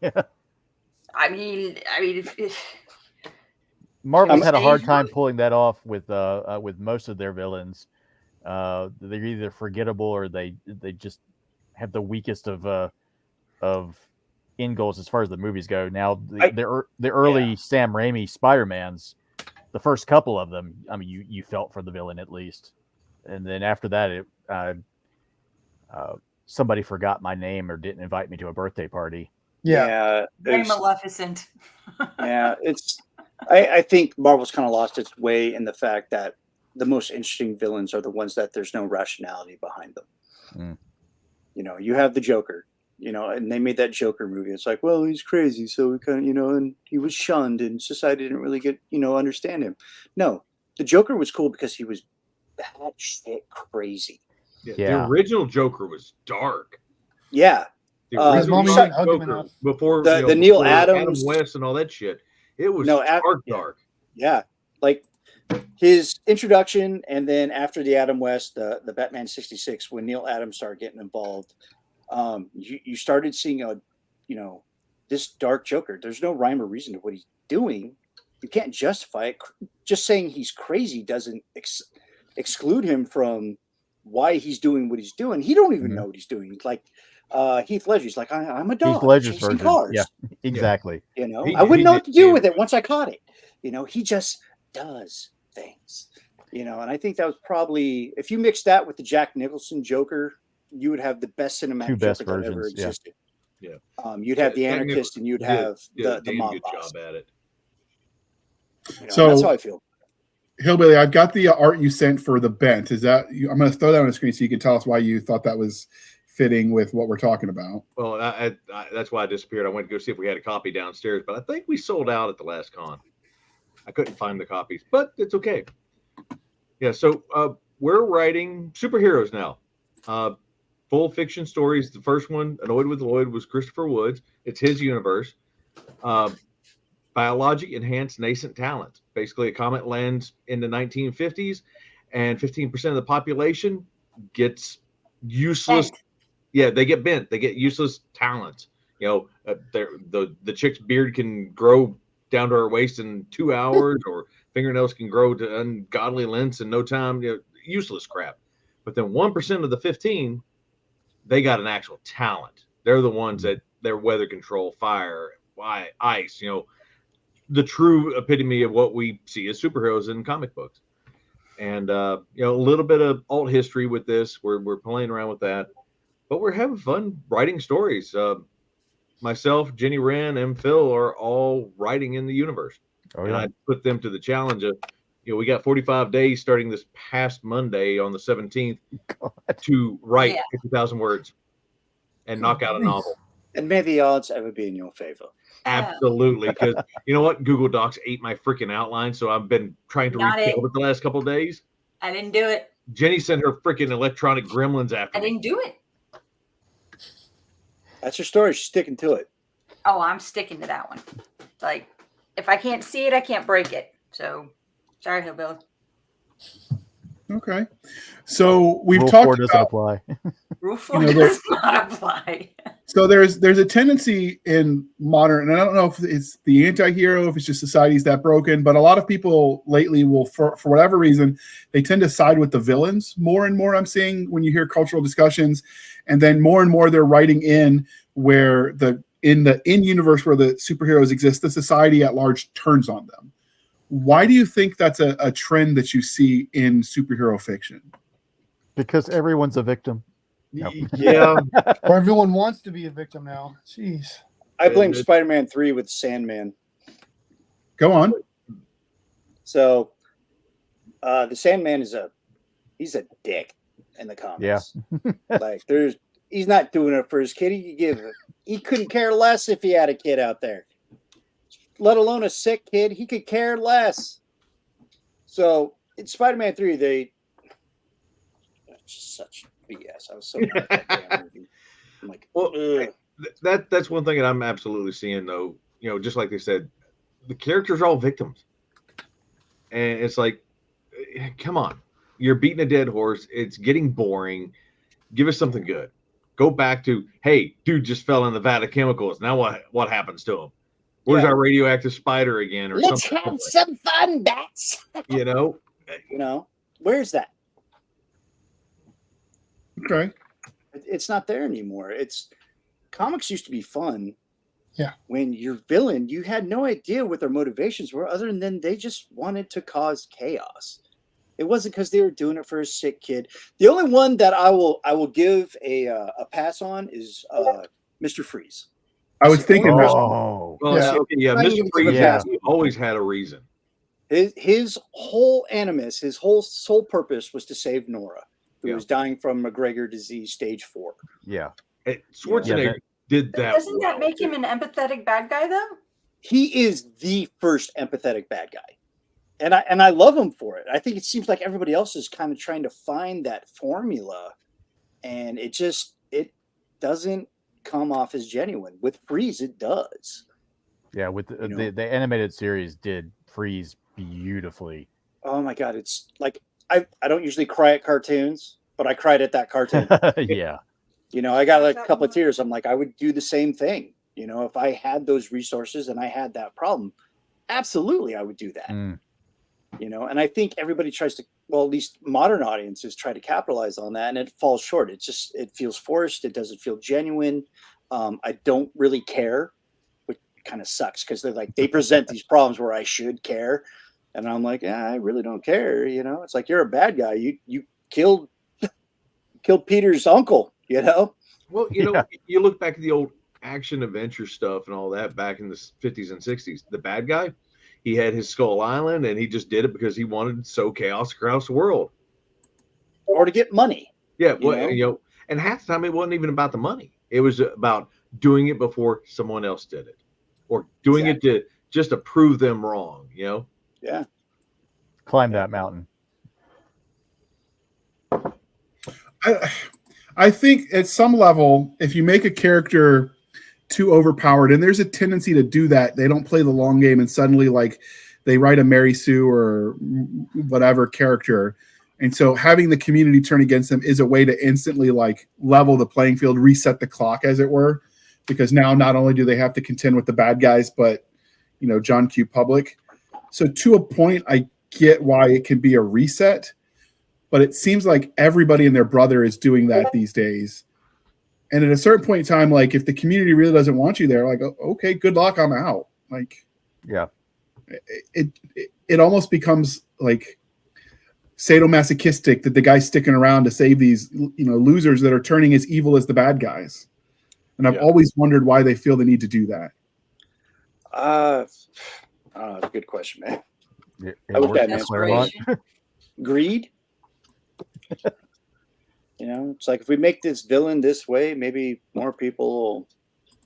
Yeah. I mean, Marvel's had a hard time pulling that off with most of their villains. They're either forgettable or they just have the weakest of end goals as far as the movies go. Now the early Sam Raimi Spider-Mans, the first couple of them, I mean, you felt for the villain at least, and then after that, somebody forgot my name or didn't invite me to a birthday party. Yeah. Very Maleficent. Yeah, I think Marvel's kind of lost its way in the fact that the most interesting villains are the ones that there's no rationality behind them. Mm. You know, you have the Joker, you know, and they made that Joker movie. It's like, well, he's crazy, so we kind of, you know, and he was shunned, and society didn't really get, you know, understand him. No, the Joker was cool because he was batshit crazy. Yeah. Yeah. The original Joker was dark. Yeah. The His original mommy didn't hug him Joker enough. before The you know, Neil before Adams- Adam West and all that shit. It was No, dark. Yeah. Like his introduction, and then after the Adam West, the Batman 66, when Neil Adams started getting involved, you started seeing this dark Joker. There's no rhyme or reason to what he's doing. You can't justify it. Just saying he's crazy doesn't exclude him from why he's doing what he's doing. He don't even know what he's doing. Like Heath Ledger's like, I'm a dog Heath Ledger's chasing version. cars. Yeah, exactly. You know, He I wouldn't know what to did do too. with it once I caught it. You know, he just does things. You know, and I think that was probably, if you mix that with the Jack Nicholson Joker, you would have the best cinematic Two best Joker that ever versions, yeah. existed. Yeah. You'd have the Jack anarchist, and you'd did- have did a the damn mob good boss. job at it. You know, So- that's how I feel. Hillbilly, I've got the art you sent for the Bent. Is that I'm going to throw that on the screen so you can tell us why you thought that was fitting with what we're talking about. Well, I that's why I disappeared. I went to go see if we had a copy downstairs, but I think we sold out at the last con. I couldn't find the copies, but it's okay. Yeah, so we're writing superheroes now. Full fiction stories. The first one, Annoyed with Lloyd, was Christopher Woods. It's his universe. Biology enhanced nascent talent. Basically, a comet lands in the 1950s, and 15% of the population gets useless. Bent. Yeah, they get bent. They get useless talents. You know, the chick's beard can grow down to her waist in 2 hours, or fingernails can grow to ungodly lengths in no time. You know, useless crap. But then 1% of the 15, they got an actual talent. They're the ones that they're weather control, fire, ice. You know, the true epitome of what we see as superheroes in comic books. And you know, a little bit of alt history with this. We're playing around with that, but we're having fun writing stories. Myself, Jenny Wren, and Phil are all writing in the universe. Oh, And yeah. I put them to the challenge of, you know, we got 45 days starting this past Monday on the 17th to write 50,000 words and knock out a novel. And may the odds ever be in your favor. Absolutely, because you know what? Google Docs ate my freaking outline, so I've been trying to Not rebuild it. it the last couple of days. I didn't do it. Jenny sent her freaking electronic gremlins after I me. didn't do it. That's her story. She's sticking to it. Oh, I'm sticking to that one. Like, if I can't see it, I can't break it. So, sorry, Hillbilly. Okay. So we've Rule talked 4 doesn't about, apply. Rule 4 You know, there- does not apply. so there's a tendency in modern, and I don't know if it's the anti-hero, if it's just society's that broken, but a lot of people lately will, for whatever reason, they tend to side with the villains more and more. I'm seeing when you hear cultural discussions, and then more and more they're writing in where in universe where the superheroes exist, the society at large turns on them. Why do you think that's a trend that you see in superhero fiction? Because everyone's a victim. No. Yeah, Or everyone wants to be a victim now. Jeez. I blame It- Spider-Man 3 with Sandman. Go on. So the Sandman he's a dick in the comics. Like he's not doing it for his kid. He couldn't care less if he had a kid out there, let alone a sick kid. He could care less. So in Spider-Man 3, just such BS. I was so mad at that damn movie. I'm like, well, ugh. that's one thing that I'm absolutely seeing, though. You know, just like they said, the characters are all victims, and it's like, come on, you're beating a dead horse. It's getting boring. Give us something good. Go back to, hey, dude just fell in the vat of chemicals. Now what happens to him? Where's Yeah. our radioactive spider again? Or Let's something have like some fun, bats. that, you know? You know, where's that? Okay. It's not there anymore. Comics used to be fun. Yeah. When your villain, you had no idea what their motivations were, other than they just wanted to cause chaos. It wasn't because they were doing it for a sick kid. The only one that I will give a pass on is Mr. Freeze. I was thinking about Oh, Well, Yeah. okay, yeah, I Mr. give it Freeze a pass. always had a reason. His whole animus, his whole sole purpose was to save Nora, who was dying from McGregor disease stage 4. Yeah. Schwarzenegger did that. Doesn't that make him an empathetic bad guy, though? He is the first empathetic bad guy. And I love him for it. I think it seems like everybody else is kind of trying to find that formula, and it doesn't come off as genuine. With Freeze, it does. Yeah, with the animated series did Freeze beautifully. Oh my God, it's like I don't usually cry at cartoons, but I cried at that cartoon. Yeah. I got like a couple of tears. I'm like, I would do the same thing. If I had those resources and I had that problem, absolutely I would do that. And I think everybody tries to, well, at least modern audiences try to capitalize on that, and it falls short. It feels forced. It doesn't feel genuine. I don't really care, which kind of sucks because they present these problems where I should care. And I'm like, yeah, I really don't care. It's like, you're a bad guy. You killed Peter's uncle, Well, you look back at the old action adventure stuff and all that back in the 50s and 60s. The bad guy, he had his Skull Island, and he just did it because he wanted to sow chaos across the world, or to get money. Yeah, well, and half the time it wasn't even about the money. It was about doing it before someone else did it, or doing it to just to prove them wrong. Yeah. Climb that mountain. I think at some level, if you make a character too overpowered, and there's a tendency to do that, they don't play the long game, and suddenly they write a Mary Sue or whatever character, and so having the community turn against them is a way to instantly level the playing field, reset the clock, as it were, because now not only do they have to contend with the bad guys, but John Q. Public. So to a point, I get why it can be a reset, but it seems like everybody and their brother is doing that these days. And at a certain point in time, if the community really doesn't want you there, okay, good luck, I'm out. Yeah, it almost becomes sadomasochistic that the guy's sticking around to save these, losers that are turning as evil as the bad guys. And I've always wondered why they feel the need to do that. That's a good question, man. I wish that answer. Greed. It's like, if we make this villain this way, maybe more people will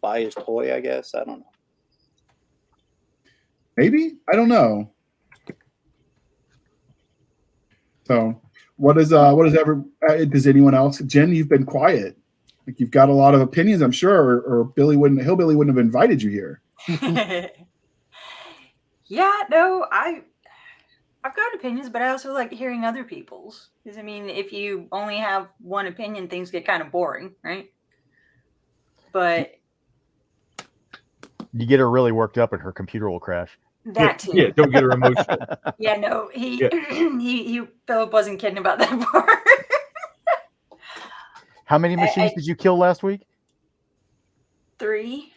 buy his toy, I guess. I don't know. Maybe? I don't know. So does anyone else? Jen, you've been quiet. You've got a lot of opinions, I'm sure, or Hillbilly wouldn't have invited you here. Yeah, no, I've got opinions, but I also like hearing other people's. Because, if you only have one opinion, things get kind of boring, right? But you get her really worked up and her computer will crash. That too. Yeah, don't get her emotional. Yeah, no, Philip wasn't kidding about that part. How many machines did you kill last week? 3.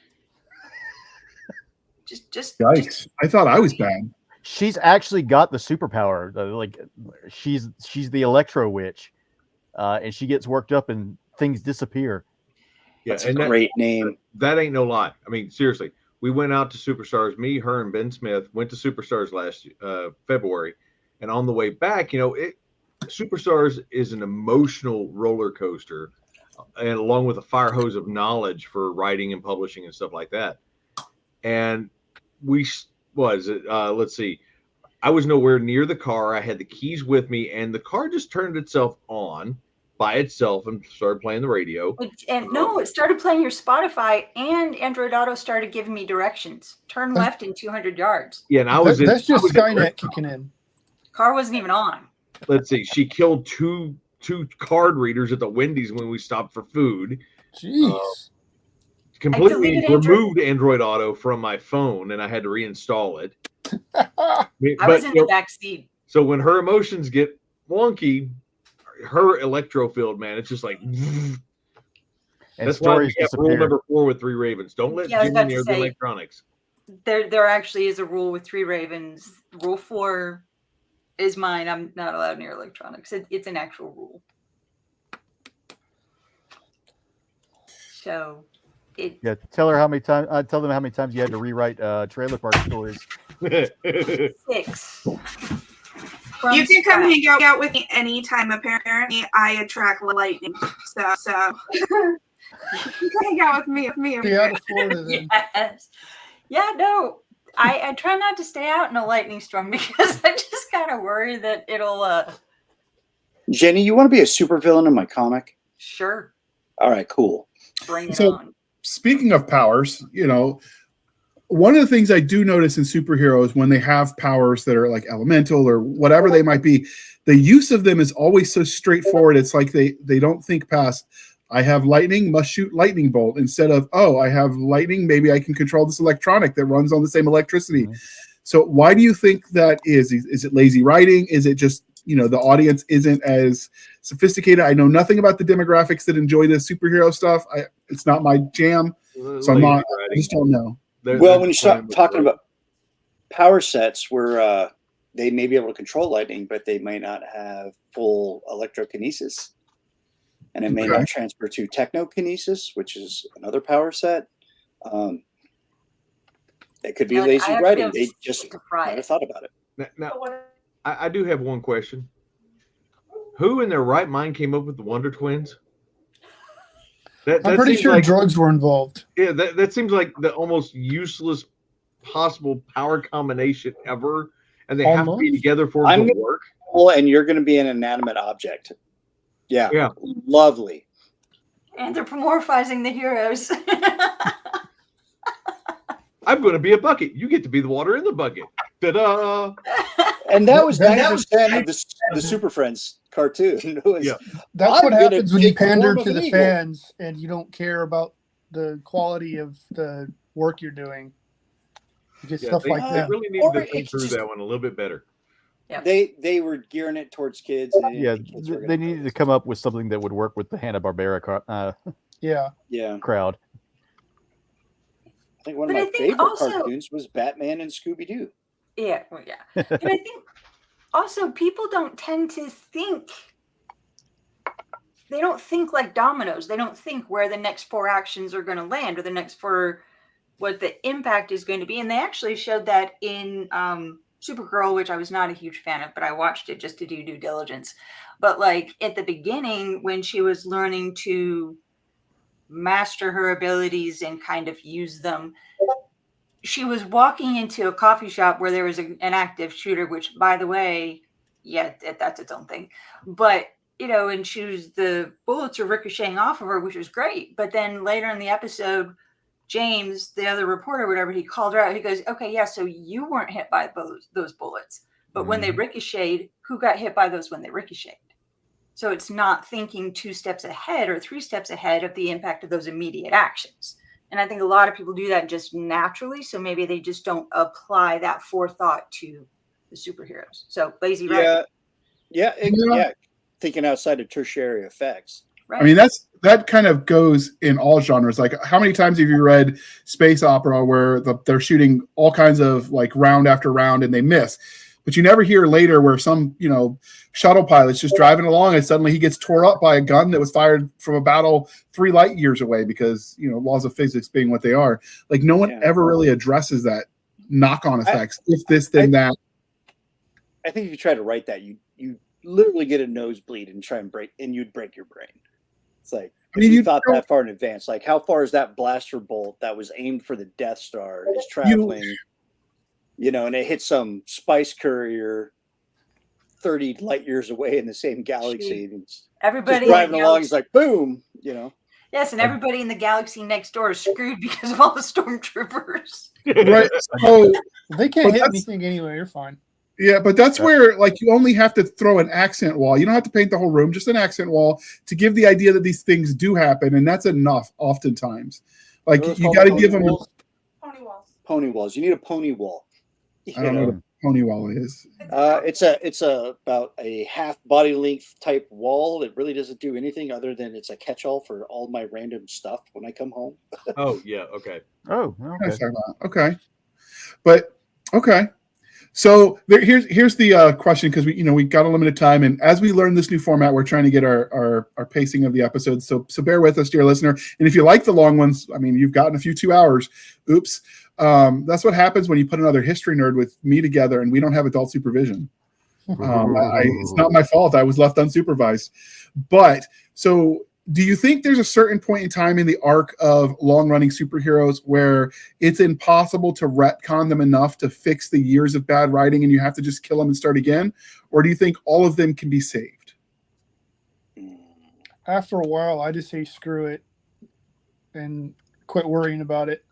Just yikes! I thought I was bad. She's actually got the superpower. She's the Electro Witch, and she gets worked up and things disappear. Yeah, that's a great name. That ain't no lie. Seriously, we went out to Superstars. Me, her, and Ben Smith went to Superstars last February, and on the way back, Superstars is an emotional roller coaster, and along with a fire hose of knowledge for writing and publishing and stuff like that. And let's see, I was nowhere near the car. I had the keys with me, and the car just turned itself on by itself and started playing the radio. It started playing your Spotify, and Android Auto started giving me directions. Turn left in 200 yards. Yeah, and that's just Skynet kicking in. Car wasn't even on. Let's see, she killed two card readers at the Wendy's when we stopped for food. Jeez. Completely removed Android Auto from my phone, and I had to reinstall it. I was in the back seat. So when her emotions get wonky, her electro field, man, it's just like. And that's why we have rule number 4 with 3 ravens. Don't let Jimmy near the electronics. There actually is a rule with 3 ravens. Rule 4 is mine. I'm not allowed near electronics. It's an actual rule. So. Yeah, tell her how many times. Tell them how many times you had to rewrite trailer park stories. 6. You can come hang out with me anytime. Apparently, I attract lightning. So you can hang out with me. Stay out of Florida then. Yes. Yeah, no. I try not to stay out in a lightning storm because I just kind of worry that it'll Jenny, you want to be a supervillain in my comic? sure. All right, cool. Bring it So- on. Speaking of powers, one of the things I do notice in superheroes when they have powers that are like elemental or whatever they might be, the use of them is always so straightforward. It's like they don't think past, I have lightning, must shoot lightning bolt, instead of, oh, I have lightning, maybe I can control this electronic that runs on the same electricity. Mhm. So why do you think that is? Is it lazy writing? Is it just, the audience isn't as sophisticated? I know nothing about the demographics that enjoy this superhero stuff. It's not my jam. So I just don't know. Well, when you start talking about power sets where they may be able to control lightning, but they may not have full electrokinesis, and it may Okay. not transfer to technokinesis, which is another power set. It could be Like, lazy I have writing. to They just to fry never it. thought about it. Now, I do have one question. Who in their right mind came up with the Wonder Twins? I'm That pretty seems sure like, drugs were involved. yeah, that seems like the almost useless possible power combination ever, and they have to be Almost. together for I'm them to gonna- work. Well, and you're going to be an inanimate object. Yeah. Yeah. Lovely. Anthropomorphizing the heroes. I'm going to be a bucket. You get to be the water in the bucket. Ta-da! And that was That 90% of the Super Friends cartoon. It was, Yeah. That's I'm what gonna happens when you take the pander form of to an the eagle. fans and you don't care about the quality of the work you're doing. You get stuff like they that. really Or needed to think it's through just- that one a little bit better. They were gearing it towards kids. And Yeah, the kids were they gonna needed to notice. come up with something that would work with the Hanna-Barbera Yeah. Yeah. crowd. I think one But of I my think favorite also- cartoons was Batman and Scooby-Doo. Yeah, well, yeah. But I think also people don't tend to think. They don't think like dominoes. They don't think where the next 4 actions are going to land or the next 4, what the impact is going to be. And they actually showed that in Supergirl, which I was not a huge fan of, but I watched it just to do due diligence. But like at the beginning, when she was learning to master her abilities and kind of use them, she was walking into a coffee shop where there was an active shooter, which, by the way, yeah, that's its own thing. But, and the bullets are ricocheting off of her, which was great. But then later in the episode, James, the other reporter, whatever, he called her out. He goes, okay, yeah, so you weren't hit by those bullets. But when they ricocheted, who got hit by those when they ricocheted? So it's not thinking 2 steps ahead or 3 steps ahead of the impact of those immediate actions. And I think a lot of people do that just naturally. So maybe they just don't apply that forethought to the superheroes. So lazy writing. Yeah. Yeah. Thinking outside of tertiary effects. Right. I mean, that kind of goes in all genres. Like, how many times have you read space opera where they're shooting all kinds of like round after round and they miss? But you never hear later where some, shuttle pilot's just driving along and suddenly he gets tore up by a gun that was fired from a battle 3 light years away because, laws of physics being what they are. Like, no one ever really addresses that knock-on effects. If this, then that. I think if you try to write that, you literally get a nosebleed and try and you'd break your brain. It's like, you thought that far in advance. Like, how far is that blaster bolt that was aimed for the Death Star is traveling? And it hit some spice courier 30 light years away in the same galaxy. Everybody just driving along, he's like, boom, Yes, and everybody in the galaxy next door is screwed because of all the stormtroopers. Right. So They can't hit anything anyway. You're fine. yeah, but that's where you only have to throw an accent wall. You don't have to paint the whole room, just an accent wall to give the idea that these things do happen, and that's enough oftentimes. Like, you got to give them Pony walls. Pony walls. You need a pony wall. I don't know what a pony wall is. It's about a half body length type wall. It really doesn't do anything other than it's a catch-all for all my random stuff when I come home. Oh, yeah, okay. Oh, okay. Okay. But okay. So here's the question, because we got a limited time, and as we learn this new format, we're trying to get our pacing of the episodes. So bear with us, dear listener. And if you like the long ones, I mean, you've gotten a few 2 hours. Oops, that's what happens when you put another history nerd with me together, and we don't have adult supervision. It's not my fault. I was left unsupervised. But so, do you think there's a certain point in time in the arc of long-running superheroes where it's impossible to retcon them enough to fix the years of bad writing and you have to just kill them and start again? Or do you think all of them can be saved? After a while, I just say screw it and quit worrying about it.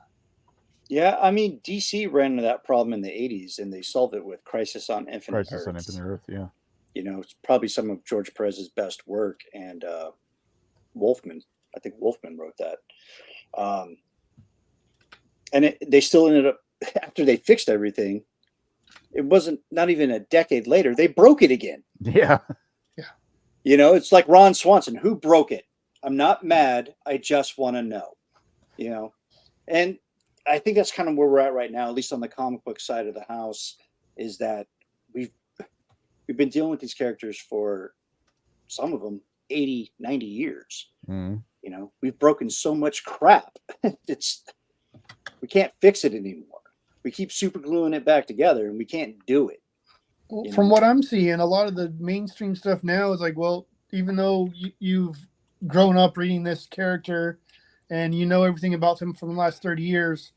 Yeah, I mean, DC ran into that problem in the 80s, and they solved it with Crisis on Infinite Earths. Yeah. It's probably some of George Perez's best work, and Wolfman. I think Wolfman wrote that. And they still ended up, after they fixed everything, it wasn't not even a decade later, they broke it again. Yeah. It's like Ron Swanson. Who broke it? I'm not mad. I just want to know. And I think that's kind of where we're at right now, at least on the comic book side of the house, is that we've been dealing with these characters for, some of them, 80, 90 years. We've broken so much crap. We can't fix it anymore. We keep super gluing it back together, and we can't do it. Well, from what I'm seeing, a lot of the mainstream stuff now is like, well, even though you've grown up reading this character and you know everything about them from the last 30 years,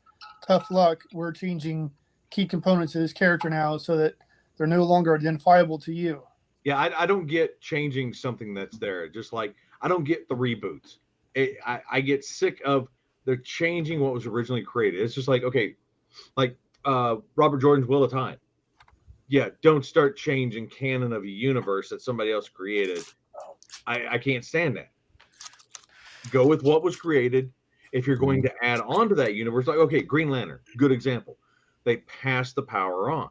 tough luck. We're changing key components of this character now so that they're no longer identifiable to you. Yeah, I don't get changing something that's there. Just like I don't get the reboots. I get sick of they're changing what was originally created. It's just like, okay, like Robert Jordan's Wheel of Time. Yeah, don't start changing canon of a universe that somebody else created. I can't stand that. Go with what was created. If you're going to add on to that universe, like, okay, Green Lantern, good example. They passed the power on.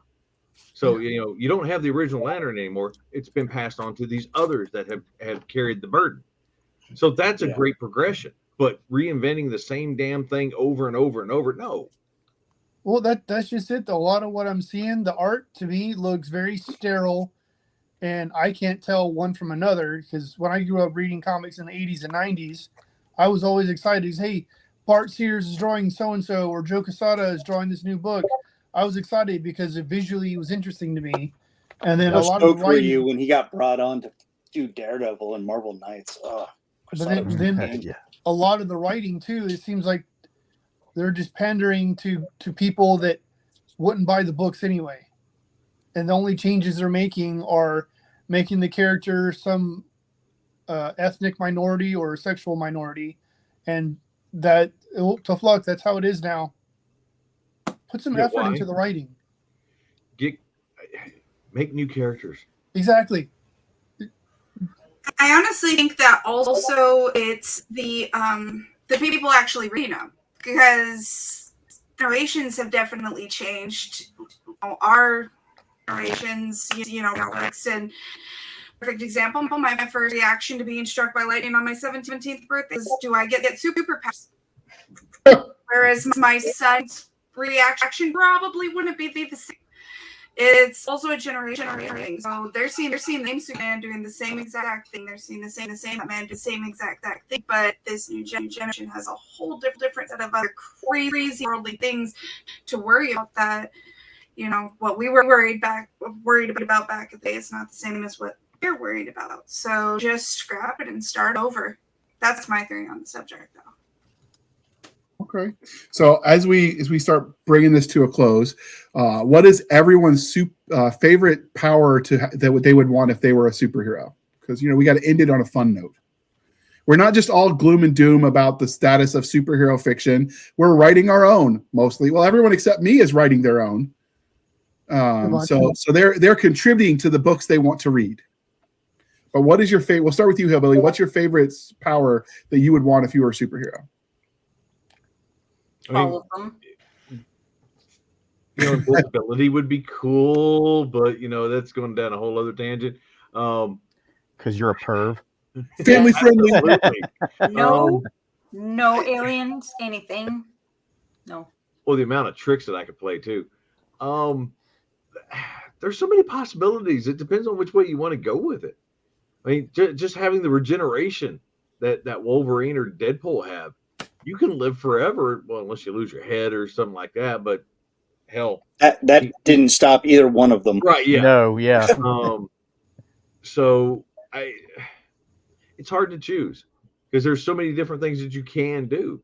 So, you don't have the original Lantern anymore. It's been passed on to these others that have carried the burden. So that's a great progression. But reinventing the same damn thing over and over and over, no. Well, that's just it. A lot of what I'm seeing, the art to me looks very sterile, and I can't tell one from another, because when I grew up reading comics in the 80s and 90s, I was always excited. Hey, Bart Sears is drawing so-and-so, or Joe Quesada is drawing this new book. I was excited because it visually was interesting to me. And then How a lot of the were writing, you when he got brought on to do Daredevil and Marvel Knights? Oh, but then a lot of the writing too, it seems like they're just pandering to people that wouldn't buy the books anyway. And the only changes they're making are making the character some ethnic minority or sexual minority. And that, tough luck, that's how it is now. Put some effort into the writing. Make new characters. Exactly. I honestly think that also it's the people actually reading them, because generations have definitely changed. Our generations, Alex, and perfect example. My first reaction to being struck by lightning on my 17th birthday is, do I get superpowers? Whereas my son's reaction probably wouldn't be the same. It's also a generation thing. So they're seeing Superman doing the same exact thing. They're seeing the same Batman do the same exact thing. But this new generation has a whole different set of other crazy worldly things to worry about. That what we were worried about back in the day is not the same as what they're worried about. So just scrap it and start over. That's my theory on the subject, though. Okay. So as we start bringing this to a close, what is everyone's favorite power that they would want if they were a superhero? Because we got to end it on a fun note. We're not just all gloom and doom about the status of superhero fiction. We're writing our own mostly. Well, everyone except me is writing their own. So they're contributing to the books they want to read. But what is your favorite? We'll start with you, Hillbilly. What's your favorite power that you would want if you were a superhero? All of them. Invisibility would be cool, but that's going down a whole other tangent. Because you're a perv. Family friendly. No aliens, anything. No. Well, the amount of tricks that I could play too. there's so many possibilities. It depends on which way you want to go with it. I mean, just having the regeneration that Wolverine or Deadpool have, you can live forever. Well, unless you lose your head or something like that. But hell, That didn't stop either one of them. right? Yeah. No, yeah. So it's hard to choose because there's so many different things that you can do.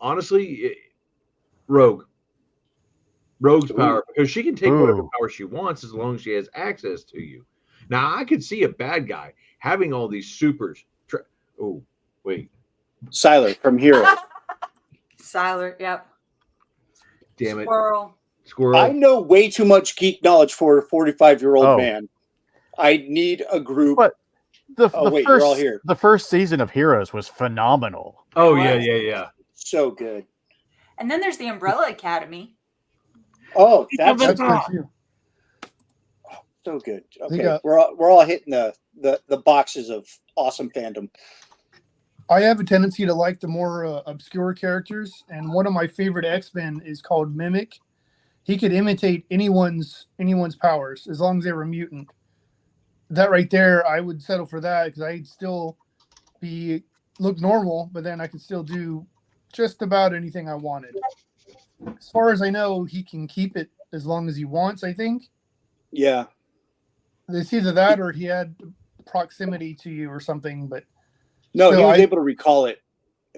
Honestly, Rogue's power, because she can take whatever power she wants as long as she has access to you. Now, I could see a bad guy having all these supers. Oh, wait. Siler from Hero. Siler, yep. Damn it. Squirrel. I know way too much geek knowledge for a 45-year-old man. I need a group. But wait, you're all here. The first season of Heroes was phenomenal. Oh, yeah. So good. And then there's the Umbrella Academy. Oh, that's good too. So good. Okay, we're all hitting the boxes of awesome fandom. I have a tendency to like the more obscure characters, and one of my favorite X-Men is called Mimic. He could imitate anyone's powers as long as they were mutant. That right there, I would settle for that because I'd still look normal, but then I could still do just about anything I wanted. As far as I know, he can keep it as long as he wants, I think. Yeah. It's either that or he had proximity to you or something, but no, he was able to recall it.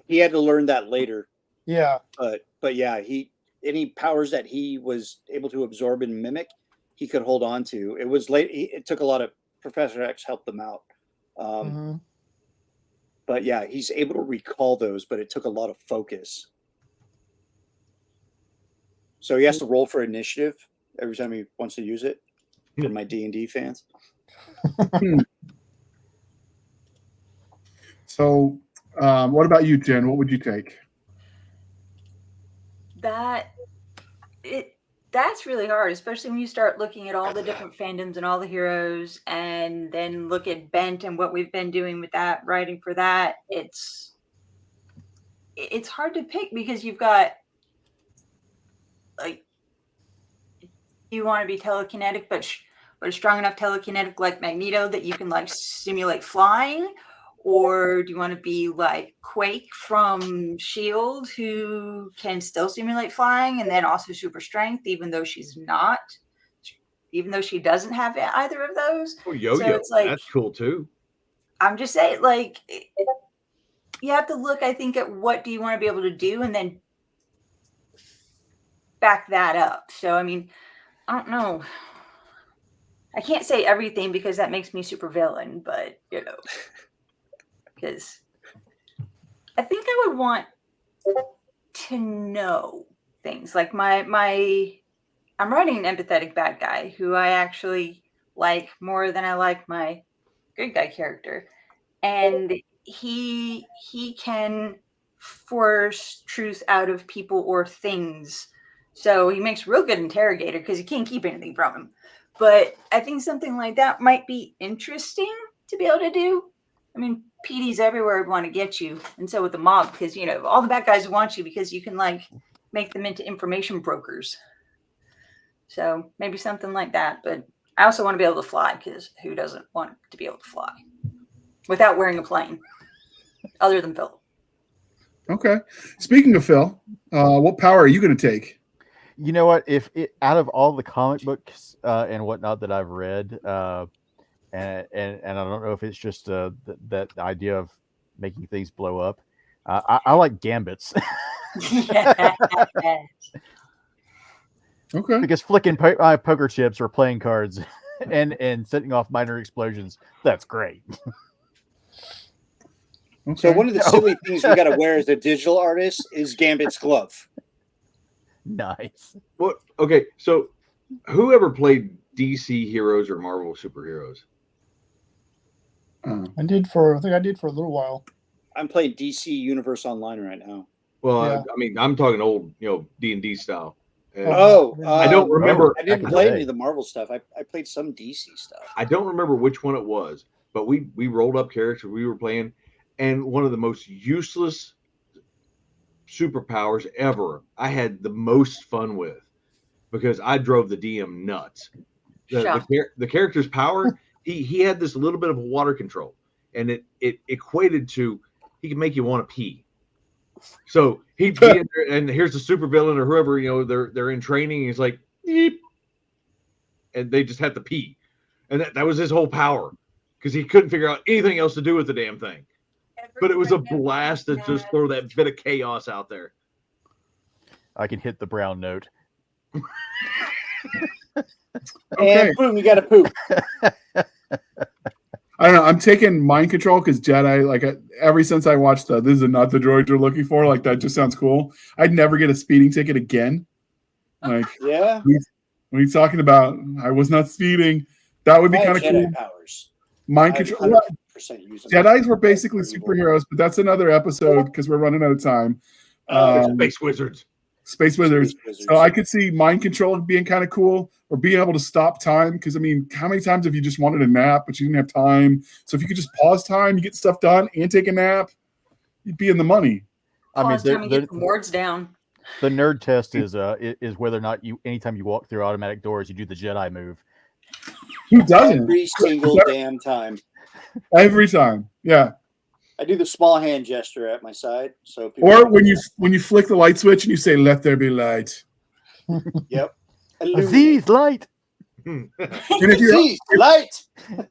He had to learn that later. Yeah. But yeah, any powers that he was able to absorb and mimic, he could hold on to. It was late. It took a lot of Professor X helped them out. But yeah, he's able to recall those, but it took a lot of focus. So he has to roll for initiative every time he wants to use it. For my D&D fans. So, what about you, Jen? What would you take? That's really hard, especially when you start looking at all the different fandoms and all the heroes, and then look at Bent and what we've been doing with that, writing for that. It's hard to pick because you've got, like, you want to be telekinetic, but a strong enough telekinetic like Magneto that you can like simulate flying, or do you want to be like Quake from S.H.I.E.L.D., who can still simulate flying and then also super strength, even though she doesn't have either of those? Oh, Yo-Yo, so it's like, that's cool too. I'm just saying, like, you have to look, I think, at what do you want to be able to do and then back that up. So, I mean, I don't know. I can't say everything because that makes me super villain, but, because I think I would want to know things. Like I'm writing an empathetic bad guy who I actually like more than I like my good guy character. And he can force truth out of people or things. So he makes a real good interrogator because he can't keep anything from him. But I think something like that might be interesting to be able to do. I mean, PDs everywhere would want to get you. And so with the mob, because, all the bad guys want you because you can, like, make them into information brokers. So maybe something like that. But I also want to be able to fly because who doesn't want to be able to fly without wearing a plane other than Phil? Okay. Speaking of Phil, what power are you going to take? You know what? Out of all the comic books and whatnot that I've read, and I don't know if it's just that idea of making things blow up. I like gambits. Okay. Because flicking poker chips or playing cards and setting off minor explosions, that's great. Okay. So one of the silly things we got to wear as a digital artist is Gambit's glove. Nice. What? Okay, so whoever played DC heroes or Marvel superheroes? I think I did for a little while. I'm playing DC Universe Online right now. Well, Yeah. I mean, I'm talking old, D&D style. And I don't remember. I didn't play any of the Marvel stuff. I played some DC stuff. I don't remember which one it was, but we rolled up characters we were playing, and one of the most useless superpowers ever I had the most fun with because I drove the DM nuts. Sure. The character's power, he had this little bit of water control, and it equated to he could make you want to pee. So he'd be in there, and here's the supervillain or whoever, they're in training. And he's like, Eep, and they just have to pee, and that was his whole power because he couldn't figure out anything else to do with the damn thing. But it was a blast to just throw that bit of chaos out there. I can hit the brown note. Okay. And boom, you got to poop. I don't know. I'm taking mind control because Jedi, like ever since I watched this is not the droid you're looking for. Like that just sounds cool. I'd never get a speeding ticket again. Like, Yeah. When he's talking about, I was not speeding. That would be kind of cool. Powers. Mind control. Jedis were basically superheroes, but that's another episode because we're running out of time. Space wizards. Space wizards. So I could see mind control being kind of cool, or being able to stop time. Because I mean, how many times have you just wanted a nap but you didn't have time? So if you could just pause time, you get stuff done and take a nap, you'd be in the money. Pause time and get some words down. The nerd test is whether or not anytime you walk through automatic doors, you do the Jedi move. Who doesn't? Every single damn time. Every time, yeah. I do the small hand gesture at my side, so people or when you flick the light switch and you say, "Let there be light." Yep. Aziz, light. And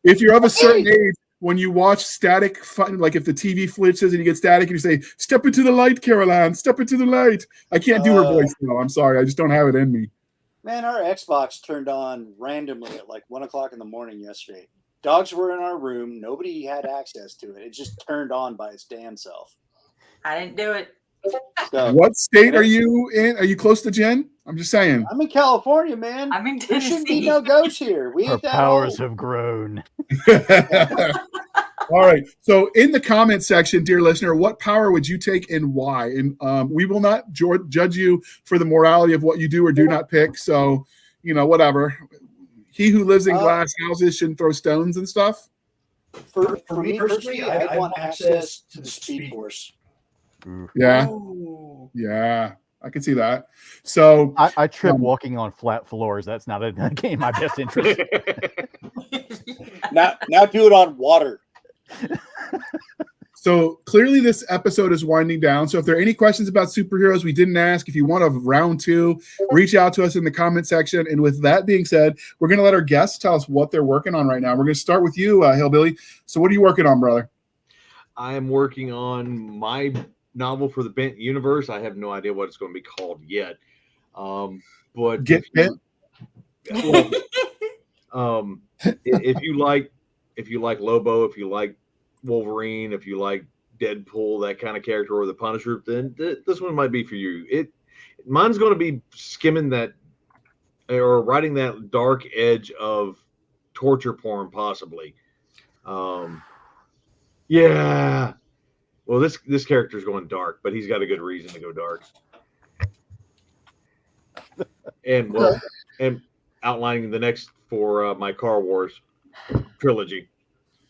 if you're of a certain age, when you watch static, like if the TV flips and you get static, and you say, "Step into the light, Caroline. Step into the light." I can't do her voice now. I'm sorry, I just don't have it in me. Man, our Xbox turned on randomly at like 1:00 in the morning yesterday. Dogs were in our room. Nobody had access to it. It just turned on by its damn self. I didn't do it. So, what state are you in? Are you close to Jen? I'm just saying. I'm in California, man. I'm in There Tennessee. shouldn't be no ghosts here. We Our ain't that powers old. have grown. All right. So in the comment section, dear listener, what power would you take and why? And we will not judge you for the morality of what you do or do not pick. So, whatever. He who lives in glass houses shouldn't throw stones and stuff. For me personally, I want access to the Speed Force. Yeah. Ooh. Yeah. I can see that. So I trip walking on flat floors. That's not a game in my best interest. Now do it on water. So clearly this episode is winding down. So if there are any questions about superheroes we didn't ask, if you want a round 2, reach out to us in the comment section. And with that being said, we're going to let our guests tell us what they're working on right now. We're going to start with you, Hillbilly. So what are you working on, brother? I am working on my novel for the Bent universe. I have no idea what it's going to be called yet. But Get Bent. If you like Lobo, if you like Wolverine, if you like Deadpool, that kind of character, or the Punisher, then this one might be for you. Mine's going to be skimming that or riding that dark edge of torture porn, possibly. Yeah. Well, this character's going dark, but he's got a good reason to go dark. And outlining the next for my Car Wars trilogy.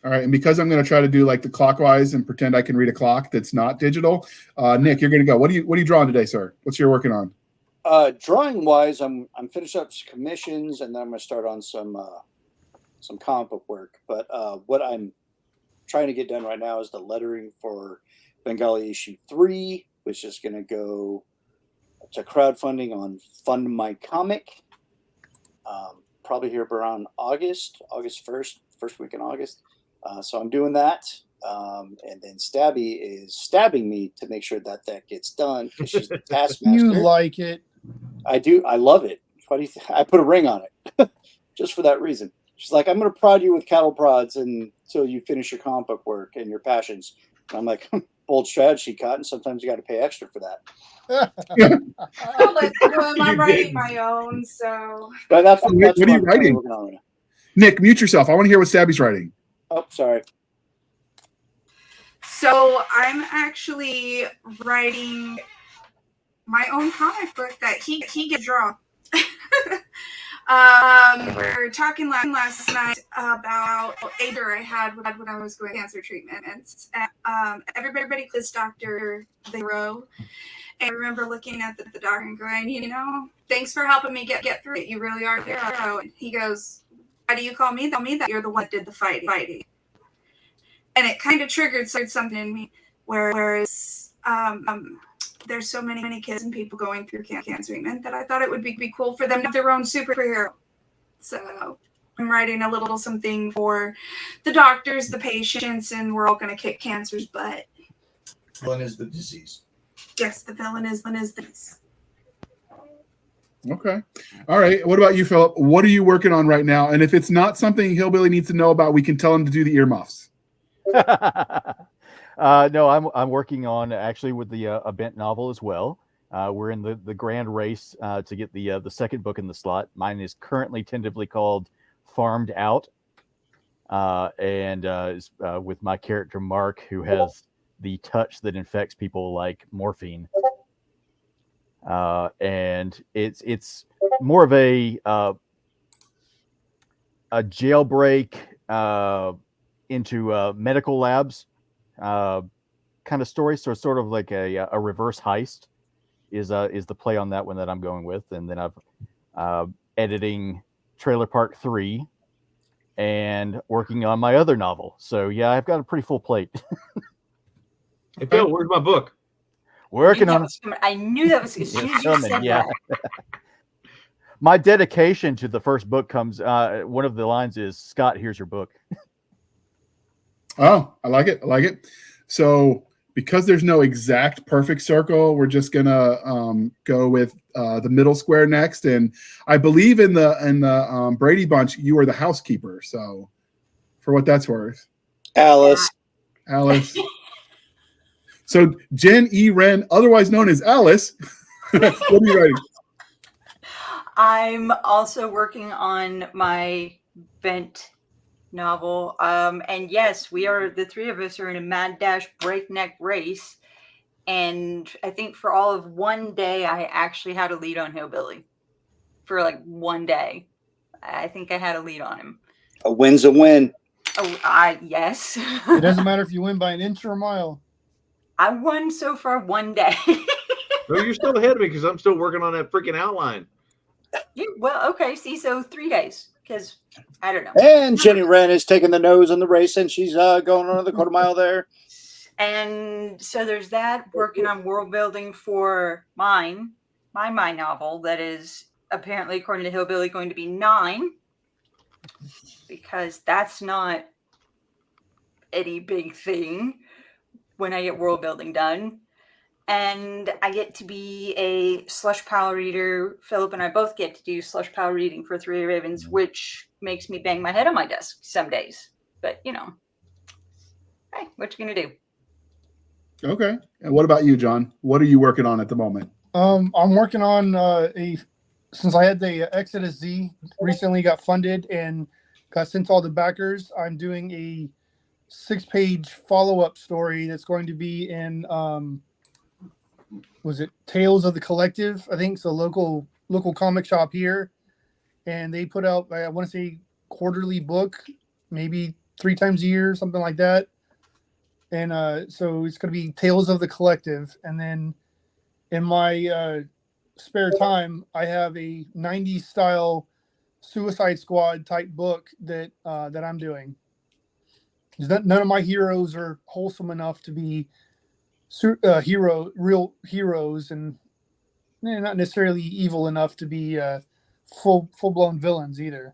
All right, and because I'm going to try to do like the clockwise and pretend I can read a clock that's not digital, Nick, you're going to go. What are you drawing today, sir? What's your working on? Drawing wise, I'm finished up some commissions, and then I'm going to start on some comic book work. But what I'm trying to get done right now is the lettering for Bengali issue 3, which is going to go to crowdfunding on Fund My Comic. Probably here around August 1st, first week in August. So I'm doing that. And then Stabby is stabbing me to make sure that gets done because she's the taskmaster. You like it. I do. I love it. What do you I put a ring on it just for that reason. She's like, I'm going to prod you with cattle prods until you finish your comic book work and your passions. And I'm like, bold strategy, Cotton. Sometimes you got to pay extra for that. I'm writing my own, so. But that's what are you writing? Right, Nick, mute yourself. I want to hear what Stabby's writing. Oh, sorry. So I'm actually writing my own comic book that he can draw. We were talking last night about Ader I had when I was going cancer treatment, and everybody quiz Dr. Zero. And I remember looking at the doctor and going, you know, thanks for helping me get through it. You really are a hero. And he goes, why do you call me that? You're the one that did the fighting. And it kind of triggered something in me, whereas there's so many kids and people going through cancer treatment that I thought it would be cool for them to have their own superhero. So I'm writing a little something for the doctors, the patients, and we're all going to kick cancer's butt. Villain is the disease. Yes, the villain is this. Okay. All right. What about you, Philip? What are you working on right now? And if it's not something Hillbilly needs to know about, we can tell him to do the earmuffs. No, I'm working on actually with the a Bent novel as well. We're in the grand race to get the second book in the slot. Mine is currently tentatively called Farmed Out, and is with my character Mark, who has the touch that infects people like morphine. And it's more of a jailbreak into medical labs kind of story. So it's sort of like a reverse heist is the play on that one that I'm going with. And then I've editing Trailer Park 3 and working on my other novel. So yeah, I've got a pretty full plate. Hey Phil, where's my book? Working on it. I knew that was as soon as you said that. My dedication to the first book comes. One of the lines is, "Scott, here's your book." Oh, I like it. I like it. So because there's no exact perfect circle, we're just gonna go with the middle square next. And I believe in the Brady Bunch, you are the housekeeper. So for what that's worth, Alice. So Jen E. Wren, otherwise known as Alice, what are you writing? I'm also working on my Bent novel. And yes, the three of us are in a mad dash breakneck race. And I think for all of one day, I actually had a lead on Hillbilly. For like one day. I think I had a lead on him. A win's a win. Oh, yes. It doesn't matter if you win by an inch or a mile. I won so far one day. Well, you're still ahead of me because I'm still working on that freaking outline. Well, okay. See, so 3 days because I don't know. And Jenny Wren is taking the nose in the race, and she's going another quarter mile there. And so there's that. Working on world building for my novel that is apparently, according to Hillbilly, going to be 9 because that's not any big thing when I get world building done. And I get to be a slush pile reader. Philip and I both get to do slush pile reading for Three Ravens, which makes me bang my head on my desk some days. But, hey, what you going to do? Okay. And what about you, John? What are you working on at the moment? I'm working on since I had the Exodus Z recently got funded and got sent to all the backers, I'm doing a 6-page follow-up story that's going to be in was it Tales of the Collective? I think it's a local comic shop here, and they put out, I want to say, quarterly book, maybe 3 times a year, something like that. And so it's going to be Tales of the Collective. And then in my spare time, I have a 90s style Suicide Squad type book that I'm doing. None of my heroes are wholesome enough to be real heroes, and not necessarily evil enough to be full-blown villains either.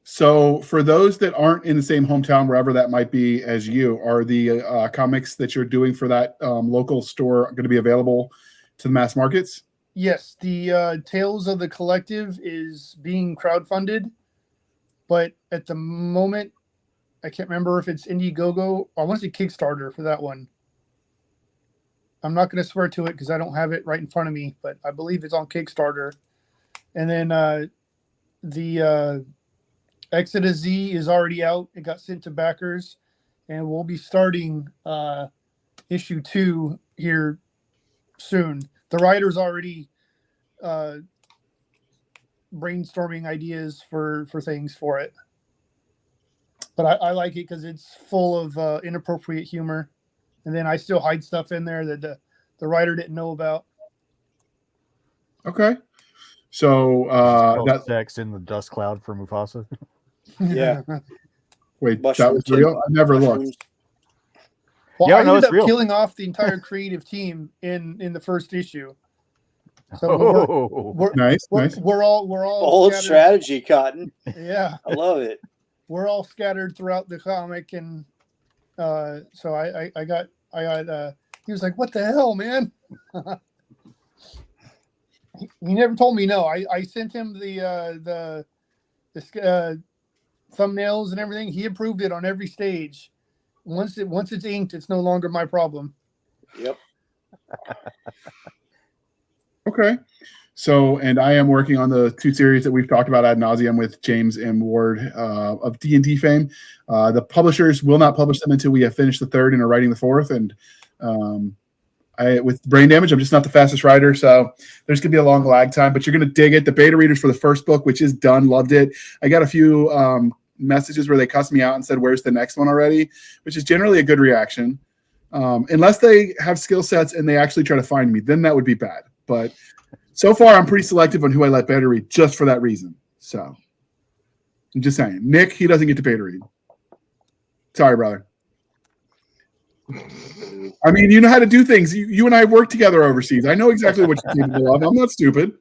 So for those that aren't in the same hometown, wherever that might be as you, are the comics that you're doing for that local store going to be available to the mass markets? Yes, the Tales of the Collective is being crowdfunded, but at the moment, I can't remember if it's Indiegogo. I want to say Kickstarter for that one. I'm not going to swear to it because I don't have it right in front of me, but I believe it's on Kickstarter. And then the Exodus Z is already out. It got sent to backers, and we'll be starting issue 2 here soon. The writer's already brainstorming ideas for things for it. But I like it because it's full of inappropriate humor, and then I still hide stuff in there that the writer didn't know about. Okay. So that's sex in the dust cloud for Mufasa. Yeah. Wait, Mushroom that was real? I never looked. Well, Yeah, I no, ended it's up real. killing off the entire creative team in the first issue. So Nice. we're all Bold scattered. strategy, Cotton. Yeah, I love it. we're all scattered throughout the comic, and so I got he was like, "What the hell, man?" He never told me no. I sent him the thumbnails and everything. He approved it on every stage. Once it's inked, it's no longer my problem. Yep. Okay. So, and I am working on the 2 series that we've talked about ad nauseum with James M. Ward of D&D fame. The publishers will not publish them until we have finished the 3rd and are writing the 4th. And with brain damage, I'm just not the fastest writer. So there's going to be a long lag time, but you're going to dig it. The beta readers for the first book, which is done, loved it. I got a few messages where they cussed me out and said, "Where's the next one already?" Which is generally a good reaction. Unless they have skill sets and they actually try to find me, then that would be bad. But so far, I'm pretty selective on who I let beta read just for that reason. So I'm just saying. Nick, he doesn't get to beta read. Sorry, brother. I mean, you know how to do things. You and I work together overseas. I know exactly what you're capable of. I'm not stupid.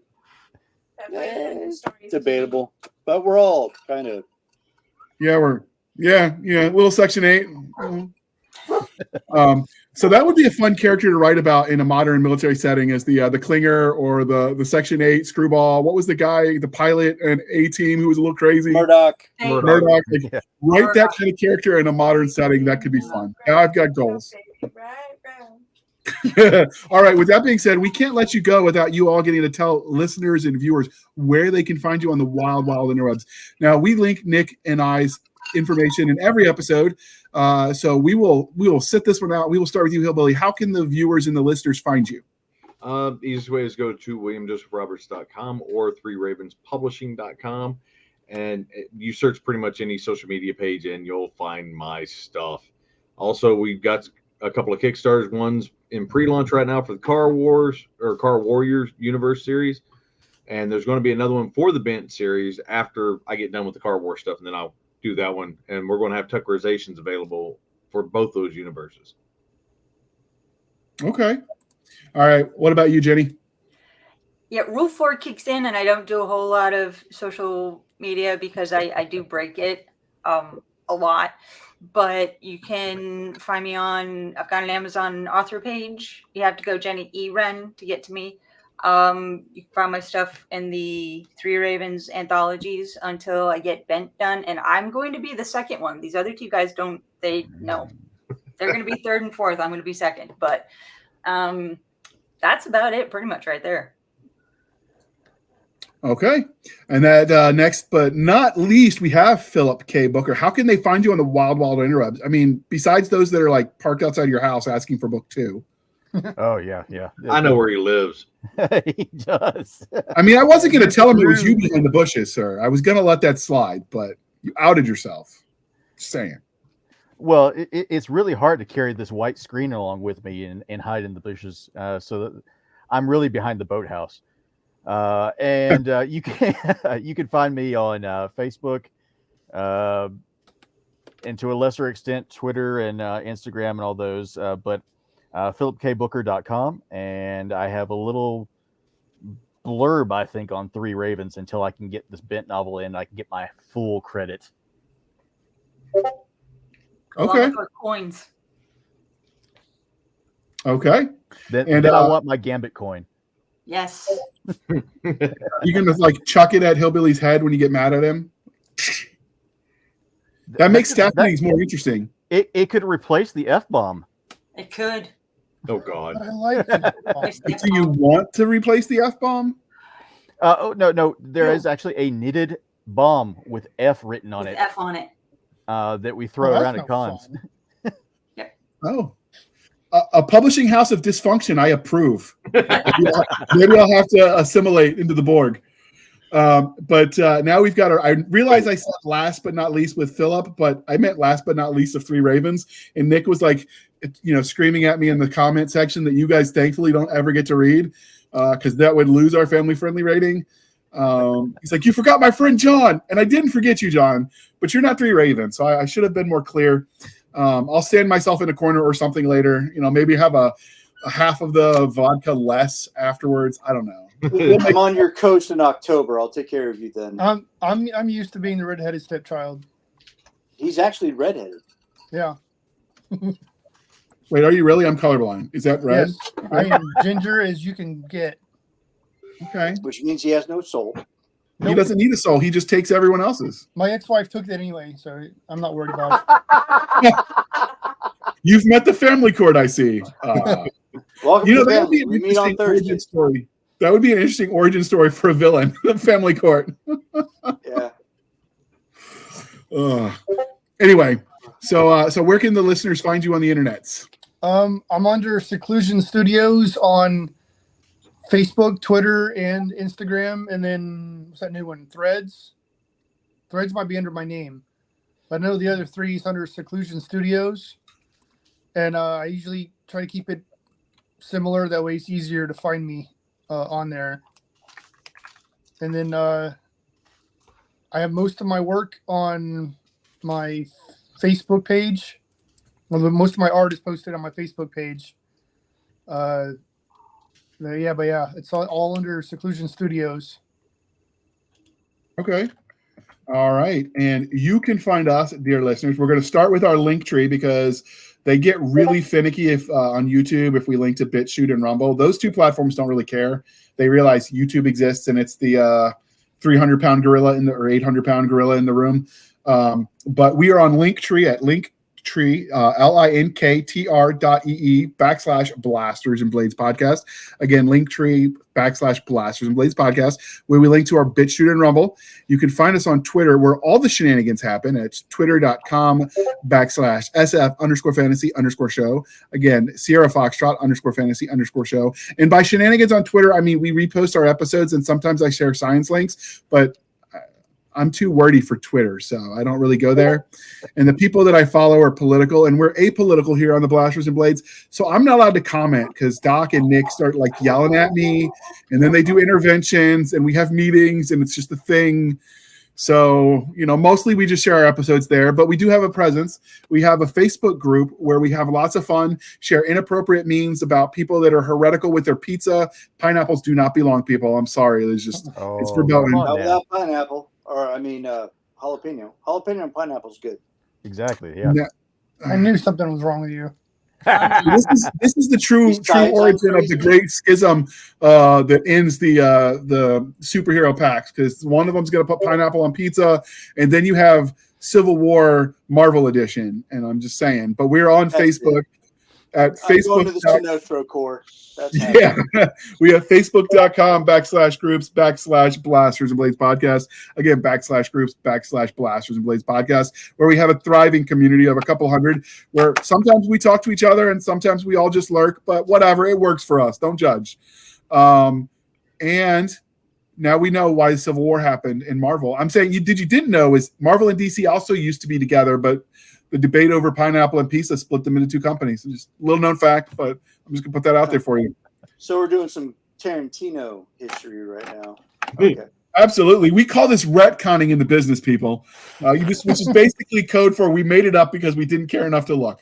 Debatable. But we're all kind of. Yeah, little Section 8. So that would be a fun character to write about in a modern military setting, as the Klinger or the Section 8 screwball. What was the guy, the pilot and A-Team who was a little crazy? Murdoch. Like, write that kind of character in a modern setting. That could be fun. Now I've got goals. All right. With that being said, we can't let you go without you all getting to tell listeners and viewers where they can find you on the wild interwebs. Now, we link Nick and I's information in every episode. So we will sit this one out. We will start with you, Hillbilly. How can the viewers and the listeners find you? Easiest way is go to williamjosephroberts.com or 3ravenspublishing.com, and you search pretty much any social media page and you'll find my stuff. Also, we've got a couple of Kickstarters, one's in pre-launch right now for the Car Warriors Universe series, and there's going to be another one for the Bent series after I get done with the Car War stuff, and then I'll do that one, and we're going to have Tuckerizations available for both those universes. Okay. All right. What about you, Jenny? Yeah, Rule 4 kicks in, and I don't do a whole lot of social media because I do break it a lot. But you can find me I've got an Amazon author page. You have to go Jenny E. Wren to get to me. You can find my stuff in the 3 Ravens anthologies until I get Bent done. And I'm going to be the second one. These other 2 guys know. They're going to be 3rd and 4th. I'm going to be 2nd. But that's about it pretty much right there. Okay. And that next but not least, we have Philip K. Booker. How can they find you on the wild interwebs? I mean, besides those that are like parked outside your house asking for book 2. Oh, yeah. I know where he lives. He does. I mean, I wasn't going to tell him it was you behind the bushes, sir. I was going to let that slide, but you outed yourself. Just saying. Well, it's really hard to carry this white screen along with me and hide in the bushes. So that I'm really behind the boathouse. And you can find me on Facebook, and to a lesser extent, Twitter and Instagram and all those. But philipkbooker.com, and I have a little blurb, I think, on 3 Ravens until I can get this Bent novel in. I can get my full credit. Okay. Coins. Okay. Then I want my Gambit coin. Yes. You can just like chuck it at Hillbilly's head when you get mad at him. That makes staff meetings more interesting. It could replace the F-bomb. It could. Oh, God. But I like it. Do you want to replace the F-bomb? No. There is actually a knitted bomb with F written on it. F on it. That we throw around at cons. Yep. Oh. A publishing house of dysfunction, I approve. Maybe I'll have to assimilate into the Borg. But now we've got I realized I said last but not least with Philip, but I meant last but not least of Three Ravens. And Nick was like, screaming at me in the comment section that you guys thankfully don't ever get to read because that would lose our family-friendly rating. He's like, you forgot my friend John. And I didn't forget you, John, but you're not Three Ravens. So I should have been more clear. I'll stand myself in a corner or something later. Maybe have a half of the vodka less afterwards. I don't know. I'm on your coast in October. I'll take care of you then. I'm used to being the redheaded stepchild. He's actually redheaded. Yeah. Wait, are you really? I'm colorblind. Is that right? Yes, I am ginger as you can get. Okay. Which means he has no soul. He doesn't need a soul. He just takes everyone else's. My ex-wife took that anyway, so I'm not worried about it. You've met the family court, I see. Welcome to the that would family. be an We meet on interesting Thursday. origin story. That would be an interesting origin story for a villain, the family court. Yeah. Anyway, so where can the listeners find you on the internets? I'm under Seclusion Studios on Facebook, Twitter, and Instagram, and then what's that new one? Threads. Threads might be under my name, but I know the other three is under Seclusion Studios, and I usually try to keep it similar. That way, it's easier to find me on there. And then I have most of my work on my Facebook page. Well, most of my art is posted on my Facebook page. But it's all under Seclusion Studios. Okay. All right. And you can find us, dear listeners. We're going to start with our link tree because they get really finicky if on YouTube, if we link to BitChute and Rumble. Those two platforms don't really care. They realize YouTube exists and it's the 300-pound gorilla or 800-pound gorilla in the room. But we are on Linktree at Linktree, linktr.ee/Blasters and Blades podcast. Again, Linktree /Blasters and Blades podcast, where we link to our BitChute and Rumble. You can find us on Twitter, where all the shenanigans happen. It's twitter.com/SF_fantasy_show. Again, Sierra Foxtrot _fantasy_show. And by shenanigans on Twitter, I mean we repost our episodes, and sometimes I share science links, but I'm too wordy for Twitter, so I don't really go there. And the people that I follow are political, and we're apolitical here on the Blasters and Blades. So I'm not allowed to comment because Doc and Nick start like yelling at me, and then they do interventions, and we have meetings, and it's just a thing. So, mostly we just share our episodes there, but we do have a presence. We have a Facebook group where we have lots of fun, share inappropriate memes about people that are heretical with their pizza. Pineapples do not belong, people. I'm sorry. It's just, it's verboten. Not without pineapple. Or, jalapeno. Jalapeno and pineapple is good. Exactly, yeah. I knew something was wrong with you. This is the true origin of the great schism that ends the superhero packs, because one of them's going to put pineapple on pizza, and then you have Civil War Marvel edition. And I'm just saying, but we're on Facebook at Facebook. Going to the Sinestro Corps. Yeah, we have facebook.com/groups/Blasters and Blades podcast. Again, /groups/Blasters and Blades podcast, where we have a thriving community of a couple hundred, where sometimes we talk to each other and sometimes we all just lurk, but whatever, it works for us. Don't judge. And now we know why the Civil War happened in Marvel. I'm saying you didn't know is Marvel and DC also used to be together, but the debate over pineapple and pizza split them into two companies. Just a little known fact, but I'm just gonna put that out there for you. So we're doing some Tarantino history right now. Okay. Absolutely. We call this retconning in the business, people. Which is basically code for we made it up because we didn't care enough to look.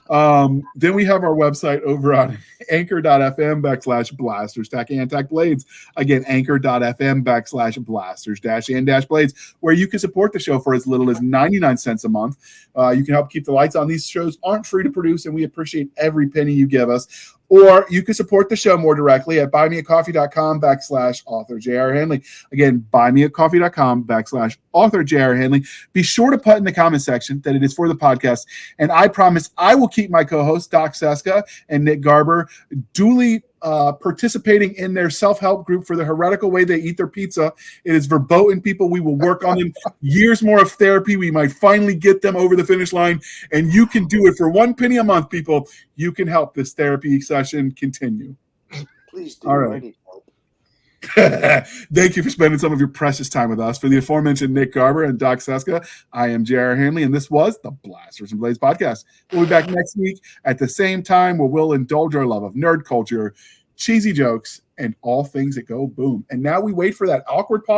Then we have our website over on anchor.fm/blasters-and-blades. Again, anchor.fm/blasters-and-blades, where you can support the show for as little as 99 cents a month. You can help keep the lights on. These shows aren't free to produce, and we appreciate every penny you give us. Or you can support the show more directly at buymeacoffee.com/author J.R. Handley. Again, buymeacoffee.com/author J.R. Handley. Be sure to put in the comment section that it is for the podcast. And I promise I will keep my co-hosts, Doc Cisca and Nick Garber, duly participating in their self-help group for the heretical way they eat their pizza. It is verboten, people. We will work on them. Years more of therapy. We might finally get them over the finish line. And you can do it for 1 penny a month, people. You can help this therapy session continue. Please do. All right. Thank you for spending some of your precious time with us. For the aforementioned Nick Garber and Doc Cisca, I am J.R. Handley, and this was the Blasters and Blades podcast. We'll be back next week at the same time, where we'll indulge our love of nerd culture, cheesy jokes, and all things that go boom. And now we wait for that awkward pause.